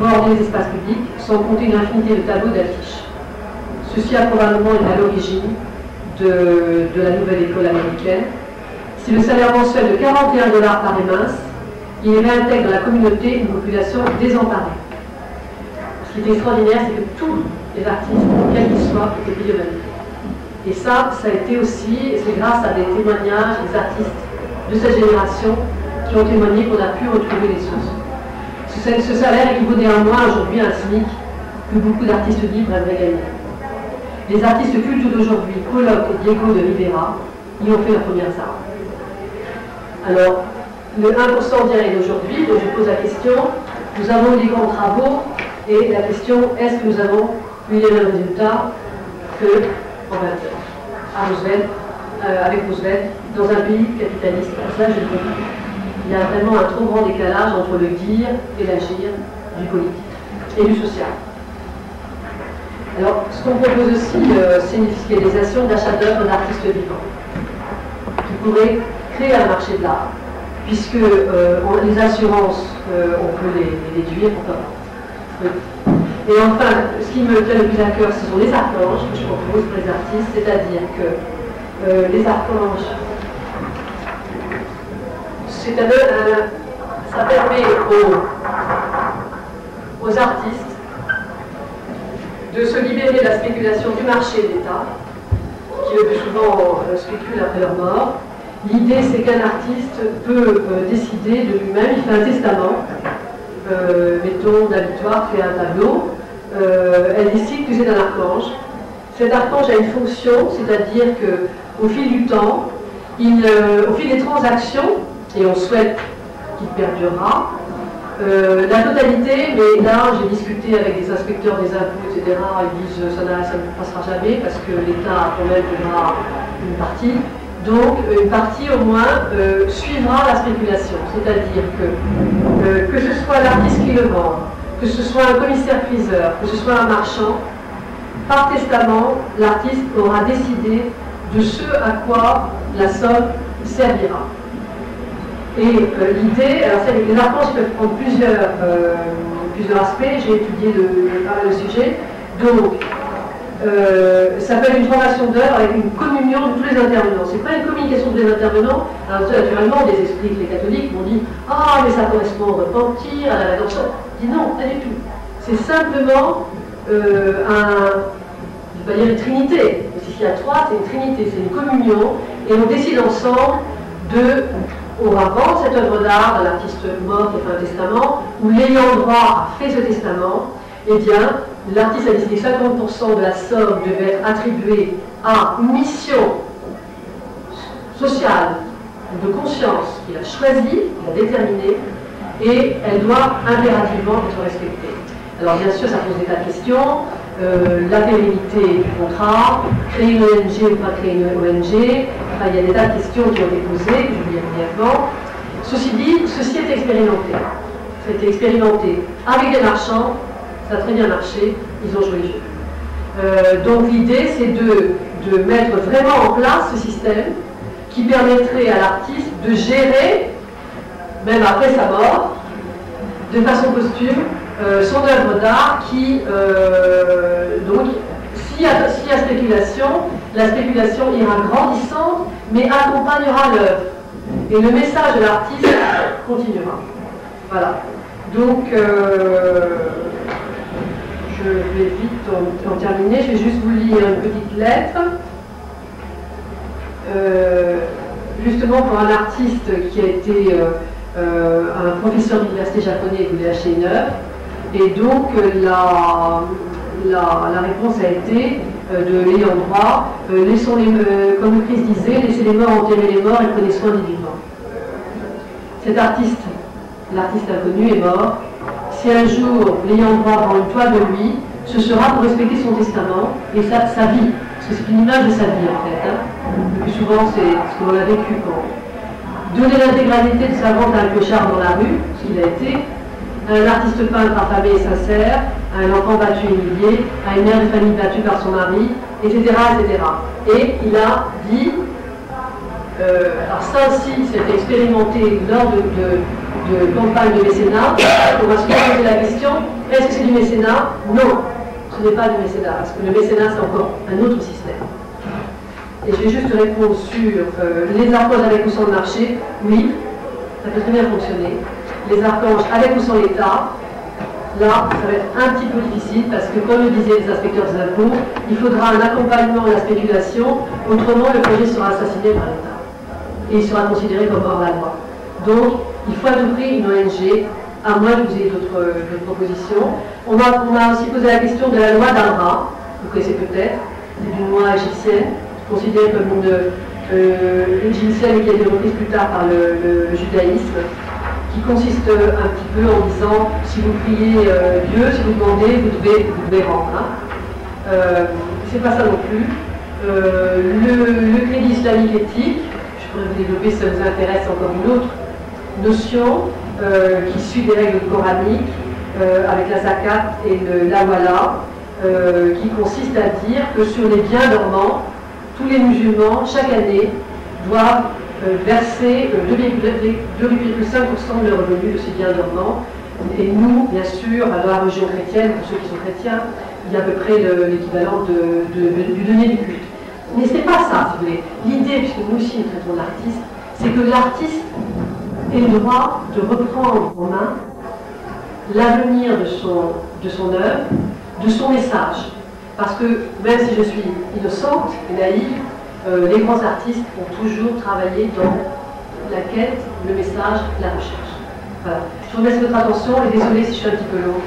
vont orner les espaces publics, sans compter une infinité de tableaux d'affiches. Ceci a probablement été à l'origine de la nouvelle école américaine. Si le salaire mensuel de 41 $ paraît mince, il réintègre dans la communauté une population désemparée. Ce qui est extraordinaire, c'est que tous les artistes, quels qu'ils soient, étaient payés au même prix. Et ça a été aussi, c'est grâce à des témoignages des artistes de cette génération qui ont témoigné qu'on a pu retrouver les sources. Ce salaire équivaut néanmoins aujourd'hui à un SMIC que beaucoup d'artistes libres aimeraient gagner. Les artistes cultes d'aujourd'hui, Pollock et Diego de Rivera, y ont fait leurs premières armes. Alors, le 1% direct d'aujourd'hui, donc je pose la question, nous avons eu des grands travaux, et la question, est-ce que nous avons eu les mêmes résultats qu'en 20 ans, avec Roosevelt, dans un pays capitaliste? Ça, je le dis. Il y a vraiment un trop grand décalage entre le dire et l'agir du politique et du social. Alors, ce qu'on propose aussi, c'est une fiscalisation d'achat d'œuvres d'artistes vivants, qui pourrait créer un marché de l'art, puisque les assurances, on peut les déduire, pourquoi pas. Oui. Et enfin, ce qui me tient le plus à cœur, ce sont les archanges que je propose pour les artistes, c'est-à-dire que les archanges, ça permet aux artistes de se libérer de la spéculation du marché de l'État, qui le plus souvent spécule après leur mort. L'idée, c'est qu'un artiste peut décider de lui-même, il fait un testament, mettons d'habitoire, fait un tableau, elle décide que c'est un archange. Cet archange a une fonction, c'est-à-dire qu'au fil du temps, au fil des transactions, et on souhaite qu'il perdurera, la totalité, mais là j'ai discuté avec des inspecteurs des impôts, etc., ils disent ça ne passera jamais parce que l'État quand même donnera une partie. Donc une partie au moins suivra la spéculation, c'est-à-dire que ce soit l'artiste qui le vend, que ce soit un commissaire-priseur, que ce soit un marchand, par testament, l'artiste aura décidé de ce à quoi la somme servira. Et l'idée, alors les archanges peuvent prendre plusieurs aspects, j'ai étudié pas mal de sujets, donc ça peut être une formation d'œuvre avec une communion de tous les intervenants. C'est pas une communication de tous les intervenants. Alors naturellement, des esprits, les catholiques m'ont dit « Ah, mais ça correspond au repentir, à la rédemption ». Je dis non, pas du tout. C'est simplement je ne vais pas dire une trinité, mais s'il y a trois, c'est une trinité, c'est une communion, et on décide ensemble on va vendre cette œuvre d'art d'un artiste mort qui a fait un testament, ou l'ayant droit a fait ce testament, eh bien, l'artiste a décidé que 50% de la somme devait être attribuée à une mission sociale, de conscience qu'il a choisie, qu'il a déterminée, et elle doit impérativement être respectée. Alors bien sûr, ça pose des tas de questions, la pérennité du contrat, créer une ONG ou pas créer une ONG, enfin, il y a des tas de questions qui ont été posées, que je vous dis brièvement. Ceci dit, ceci est expérimenté. Ça a été expérimenté avec des marchands, ça a très bien marché, ils ont joué le jeu. Donc l'idée, c'est de mettre vraiment en place ce système qui permettrait à l'artiste de gérer, même après sa mort, de façon posthume, son œuvre d'art qui, donc, s'il y a spéculation, la spéculation ira grandissante, mais accompagnera l'œuvre. Et le message de l'artiste continuera. Voilà. Donc, je vais vite en terminer. Je vais juste vous lire une petite lettre. Justement, pour un artiste qui a été un professeur d'université japonais, il voulait acheter une œuvre. Et donc, la réponse a été de l'ayant droit, laissons comme le Christ disait, laissez les morts enterrer les morts et prenez soin des vivants. Cet artiste, l'artiste inconnu, est mort. Si un jour l'ayant droit vend une toile de lui, ce sera pour respecter son testament et sa vie. Parce que c'est une image de sa vie en fait. Hein. Le plus souvent, c'est ce qu'on a vécu. Donner l'intégralité de sa vente à un clochard dans la rue, ce qu'il a été, un artiste peintre affamé et sincère, à un enfant battu et humilié, à une mère de famille battue par son mari, etc., etc. Et il a dit, alors ça aussi, c'était expérimenté lors de campagne de mécénat, on va se poser la question, est-ce que c'est du mécénat? Non, ce n'est pas du mécénat, parce que le mécénat, c'est encore un autre système. Et je vais juste répondre sur les archanges avec ou sans le marché. Oui, ça peut très bien fonctionner. Les archanges avec ou sans l'État, là, ça va être un petit peu difficile parce que, comme le disaient les inspecteurs des impôts, il faudra un accompagnement à la spéculation, autrement le projet sera assassiné par l'État. Et il sera considéré comme hors la loi. Donc, il faut à tout prix une ONG, à moins que vous ayez d'autres propositions. On a aussi posé la question de la loi d'Amra, vous connaissez peut-être, c'est une loi égyptienne, considérée comme une égyptienne qui a été reprise plus tard par le judaïsme, qui consiste un petit peu en disant si vous priez Dieu, si vous demandez, vous devez rendre. Hein. C'est pas ça non plus. Le crédit islamique éthique, je pourrais vous développer si ça vous intéresse encore une autre notion qui suit des règles coraniques avec la zakat et l'awala, qui consiste à dire que sur les biens dormants, tous les musulmans, chaque année, doivent verser 2,5% de leurs revenus de ces biens dormants Et nous, bien sûr, dans la religion chrétienne, pour ceux qui sont chrétiens, il y a à peu près l'équivalent du denier du culte. Mais ce n'est pas ça, si vous voulez. L'idée, puisque nous aussi nous traitons l'artiste, c'est que l'artiste ait le droit de reprendre en main l'avenir de son œuvre, de son message. Parce que même si je suis innocente et naïve, les grands artistes ont toujours travaillé dans la quête, le message, la recherche. Voilà. Je vous remercie de votre attention et désolé si je suis un petit peu long.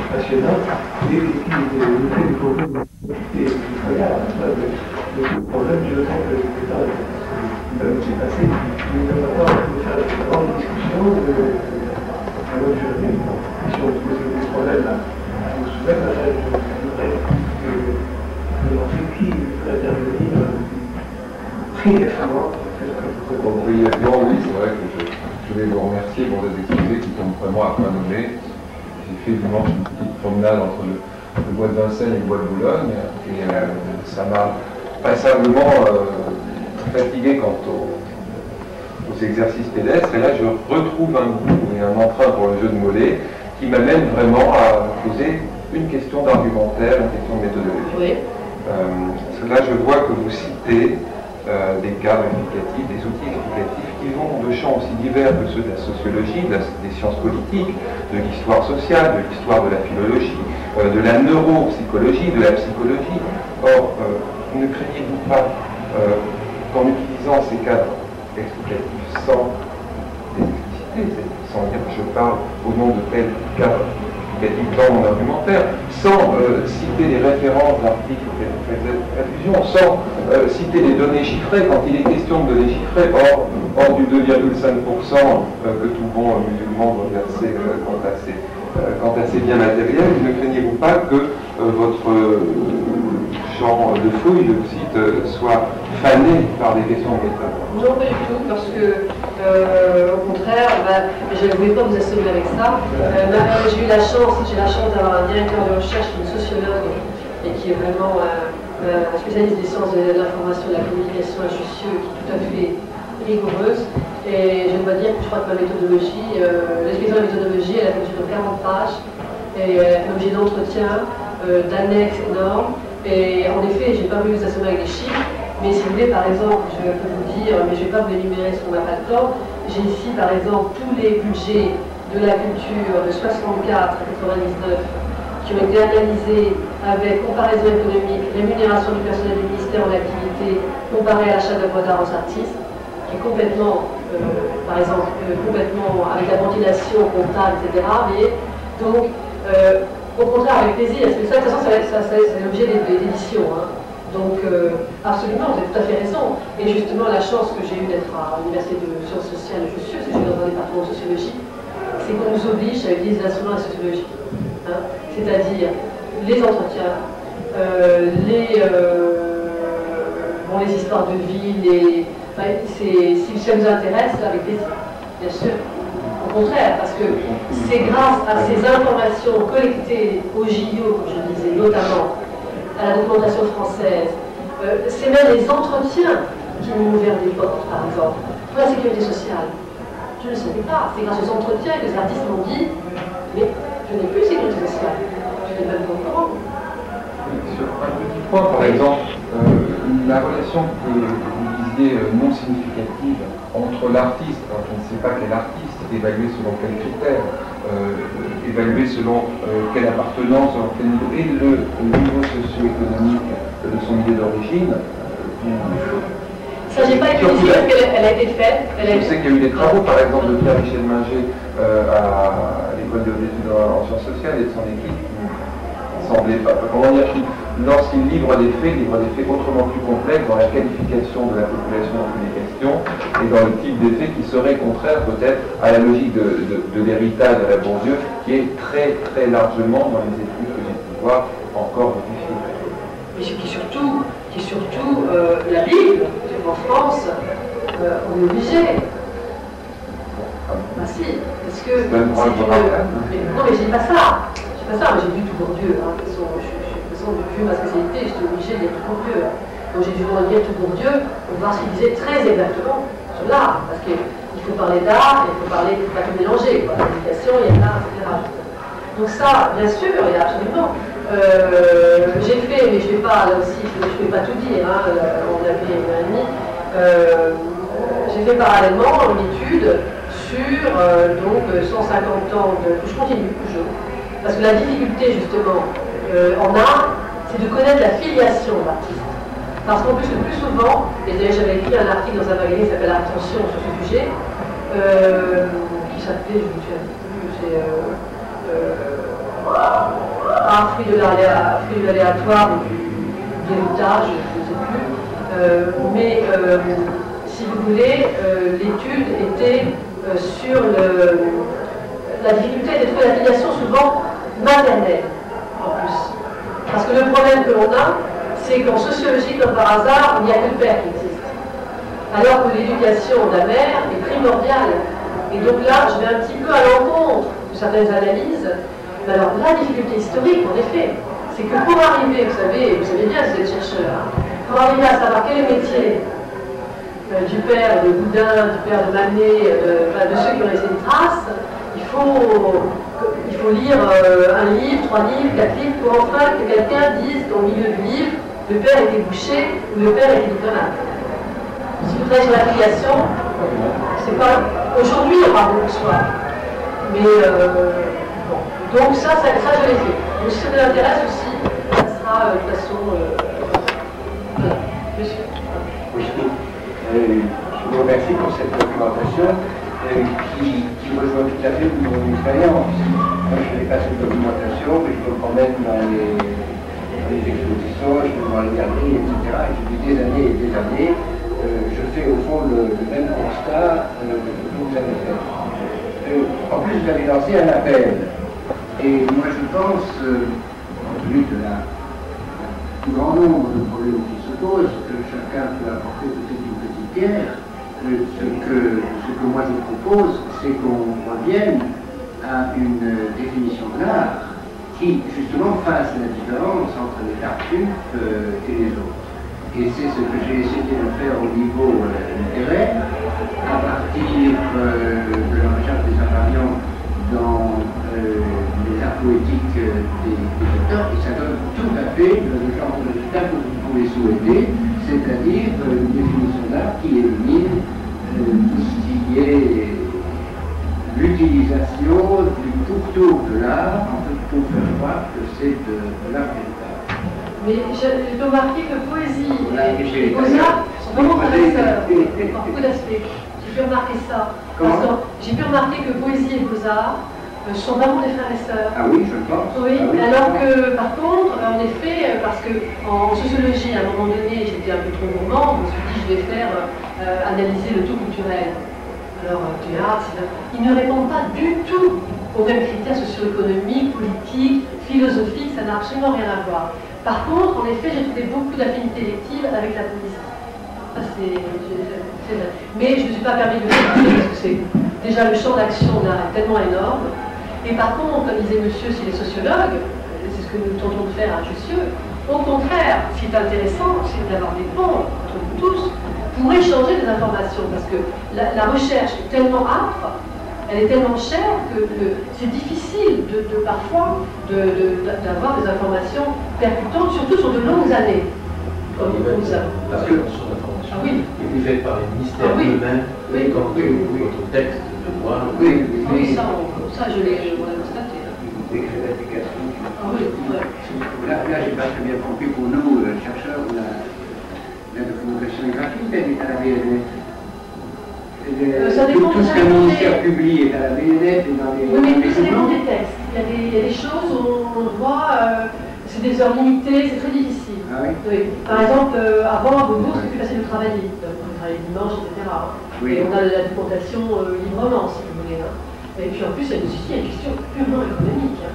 Passionnant, et le fait du problème le problème, je sens que l'État s'est passé, mais il va falloir faire une grande discussion à l'autre journée, si on pose des problèmes là, à vous soumettre, je voudrais demander qui veut intervenir très récemment. Oui, c'est vrai que je vais vous remercier pour des exposés qui tombent vraiment à point nommé. J'ai fait dimanche une petite promenade entre le bois de Vincennes et le bois de Boulogne, et ça m'a passablement fatigué quant aux exercices pédestres, et là je retrouve un goût et un entrain pour le jeu de mollets qui m'amène vraiment à poser une question d'argumentaire, une question de méthodologie. Oui. Parce que là je vois que vous citez des cadres explicatifs, des outils explicatifs qui vont de champs aussi divers que ceux de la sociologie, des sciences politiques, de l'histoire sociale, de l'histoire de la philologie, de la neuropsychologie, de la psychologie. Or, ne craignez-vous pas qu'en utilisant ces cadres explicatifs sans les expliciter, sans dire que je parle au nom de tel cadre explicatif dans mon argumentaire, sans citer les références d'articles auxquels vous faites allusion, sans citer les données chiffrées, quand il est question de données chiffrées, hors du 2,5% que tout bon musulman doit verser quant à ces biens matériels, ne craignez-vous pas que votre champ de fouille, je le cite, soit fané par des questions de méthode? Non, pas du tout, parce que, au contraire, je ne voulais pas vous assommer avec ça. J'ai la chance d'avoir un directeur de recherche qui est une sociologue et qui est vraiment spécialiste des sciences de l'information, de la communication à Jussieu, qui est tout à fait rigoureuse. Et je dois dire que je crois que ma méthodologie, l'explication de la méthodologie, elle a fait sur 40 pages, et un objet d'entretien, d'annexes énormes. Et en effet, je n'ai pas voulu vous assommer avec des chiffres, mais si vous voulez, par exemple, je peux vous dire, mais je ne vais pas vous l'énumérer parce qu'on n'a pas le temps, j'ai ici, par exemple, tous les budgets de la culture de 64 à 99 qui ont été analysés avec comparaison économique, rémunération du personnel du ministère en activité, comparé à l'achat d'œuvres d'art aux artistes, qui est complètement, par exemple, complètement avec la ventilation comptable, etc. Mais, donc, au contraire, avec plaisir, parce que ça, de toute façon, c'est l'objet d'édition. Hein. Donc, absolument, vous avez tout à fait raison. Et justement, la chance que j'ai eue d'être à l'Université de sciences sociales de Jussieu, c'est que je suis dans un département de sociologie, c'est qu'on nous oblige à utiliser l'instrument de la sociologie. Hein. C'est-à-dire les entretiens, les histoires de vie, si ça nous intéresse, avec plaisir, bien sûr. Au contraire, parce que c'est grâce à ces informations collectées au JO, comme je disais, notamment à la documentation française, c'est même les entretiens qui m'ont ouvert des portes, par exemple, pour la sécurité sociale. Je ne le savais pas. C'est grâce aux entretiens que les artistes m'ont dit, mais je n'ai plus de sécurité sociale. Je n'ai même pas au courant. Sur un petit point, par exemple, la relation que vous disiez non significative entre l'artiste, alors je ne sais pas quel artiste, évalué selon quels critères, évalué selon quelle appartenance, selon quel niveau, et le niveau socio-économique de son milieu d'origine. Ça, j'ai pas été ici parce qu'elle a été faite. Je sais qu'il y a eu des travaux, par exemple, de Pierre-Michel Minger à l'école d'études en sciences sociales et de son équipe, qui semblait pas, comment dire, lorsqu'il livre des faits autrement plus complexes dans la qualification de la population dans les questions et dans le type d'effet qui serait contraire peut-être à la logique de l'héritage de la Bourdieu, qui est très très largement dans les études que j'ai pu voir encore modifiées. Mais qui est surtout la Bible, en France, on est obligé. Ah si, parce puisque c'est une... Non, mais je dis pas ça. Je dis pas ça, mais j'ai vu tout Bourdieu. Hein. De toute façon, vu ma spécialité, j'étais obligée de lire tout Bourdieu. Donc j'ai dû lire tout Bourdieu pour voir ce qu'il disait très exactement sur l'art. Parce qu'il faut parler d'art, il faut parler, il ne faut pas tout mélanger. L'éducation, il y a l'art, etc. Donc ça, bien sûr, il y a absolument. J'ai fait, mais je ne vais pas, là aussi, je ne vais pas tout dire, hein, on avait une heure et demie. J'ai fait parallèlement une étude sur donc 150 ans de... Je continue toujours. Parce que la difficulté, justement, en art, c'est de connaître la filiation d'artiste. Parce qu'en plus, le plus souvent, et d'ailleurs j'avais écrit un article dans un magazine qui s'appelle Attention sur ce sujet, qui s'appelait, je me souviens plus, c'est fruit de l'aléatoire ou du héritage, je ne sais plus. Mais si vous voulez, l'étude était sur la difficulté de trouver la filiation souvent maternelle, en plus. Parce que le problème que l'on a, c'est qu'en sociologie, comme par hasard, il n'y a que le père qui existe. Alors que l'éducation de la mère est primordiale. Et donc là, je vais un petit peu à l'encontre de certaines analyses. Mais alors, la difficulté historique, en effet, c'est que pour arriver, vous savez bien, vous êtes chercheur, hein, pour arriver à savoir quel est le métier du père de Boudin, du père de Manet, de ceux qui ont laissé une trace, il faut lire un livre, 3 livres, 4 livres, pour enfin que quelqu'un dise au milieu du livre, le père était boucher ou le père était diplomate. Si vous travaillez sur la filiation, c'est pas... Aujourd'hui, on parle beaucoup de soi. Mais bon. Donc ça je l'ai fait. Donc si ça vous intéresse aussi, ça sera de toute façon... Voilà. Monsieur. Oui. Je vous remercie pour cette documentation qui rejoint tout à fait mon expérience. Moi, je n'ai pas cette documentation, mais je me promène dans les expositions, je vais dans les galeries, etc. Et depuis des années et des années, je fais au fond le même constat que vous avez fait. En plus, vous avez lancé un appel. Et moi, je pense, compte tenu du grand nombre de problèmes qui se posent, que chacun peut apporter peut-être une petite pierre. Ce que moi je propose, c'est qu'on revienne à une définition de l'art qui, justement, fasse la différence entre les tartuffes et les autres. Et c'est ce que j'ai essayé de faire au niveau littéraire, à partir de la recherche des invariants dans les arts poétiques des auteurs, et ça donne tout à fait le genre de résultat que vous pouvez souhaiter, c'est-à-dire une définition d'art qui élimine tout ce qui est l'utilisation du pourtour de l'art pour faire croire que c'est de l'art véritable. Mais j'ai remarqué que poésie et beaux-arts sont vraiment frères et sœurs, par beaucoup d'aspects. J'ai pu remarquer ça. J'ai pu remarquer que poésie et beaux-arts sont vraiment des frères et sœurs. Ah oui, je pense. Oui, ah oui, alors que par contre, en effet, parce qu'en sociologie, à un moment donné, j'étais un peu trop gourmand, je me suis dit, je vais faire analyser le tout culturel. Alors, théâtre, ils ne répondent pas du tout aux mêmes critères socio-économiques, politiques, philosophiques, ça n'a absolument rien à voir. Par contre, en effet, j'ai trouvé beaucoup d'affinités lectives avec la poésie. Ça, mais je ne me suis pas permis de le faire parce que c'est déjà le champ d'action là est tellement énorme. Et par contre, comme disait monsieur, s'il est sociologue, c'est ce que nous tentons de faire à Jussieu, au contraire, ce qui est intéressant, c'est d'avoir des ponts entre nous tous pour échanger des informations, parce que la recherche est tellement âpre, elle est tellement chère que c'est difficile parfois d'avoir des informations percutantes, surtout sur de longues années. Comme nous avons. Parce que l'information est faite par les ministères eux-mêmes, comme votre texte de loi. Oui, ça je l'ai constaté. Là, j'ai pas très bien compris pour nous, chercheurs, la documentation est gratuite, elle est à la BNF. Tout ce qu'un ministère publie est à la BNF et dans les... Oui, mais ça dépend des textes. Il y a des choses où on voit, c'est des heures limitées, c'est très difficile. Ah oui. Oui. Par exemple, avant, à Beaubourg, c'était plus facile de travailler. On travaillait dimanche, etc. Oui. Et on a la documentation librement, si vous voulez. Hein. Et puis en plus, il y a une question purement économique. Hein.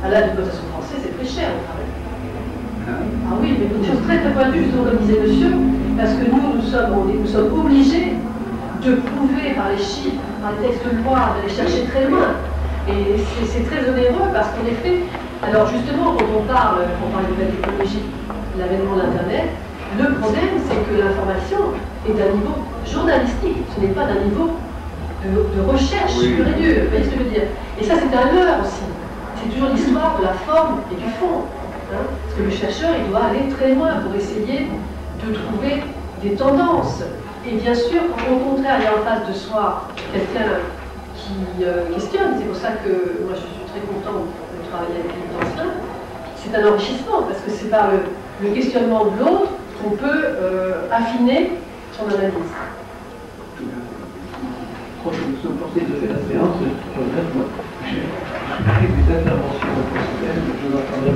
À la documentation française, c'est très cher le travail. Ah oui, mais une chose très très pointue, justement, comme disait monsieur, parce que nous sommes obligés de prouver par les chiffres, par les textes de loi, d'aller chercher très loin. Et c'est très onéreux parce qu'en effet, alors justement, quand on parle de la technologie, l'avènement de l'Internet, le problème, c'est que l'information est d'un niveau journalistique, ce n'est pas d'un niveau de recherche pure et dure. Vous voyez ce que je veux dire? Et ça, c'est un leurre aussi. C'est toujours l'histoire de la forme et du fond. Hein, parce que le chercheur, il doit aller très loin pour essayer de trouver des tendances. Et bien sûr, quand au contraire, il y a en face de soi quelqu'un qui questionne, c'est pour ça que moi je suis très contente de travailler avec les anciens, c'est un enrichissement, parce que c'est par le questionnement de l'autre qu'on peut affiner son analyse. Quand je me suis porté de faire la séance, je regrette, moi, j'ai pris des interventions professionnelles, je n'entendrai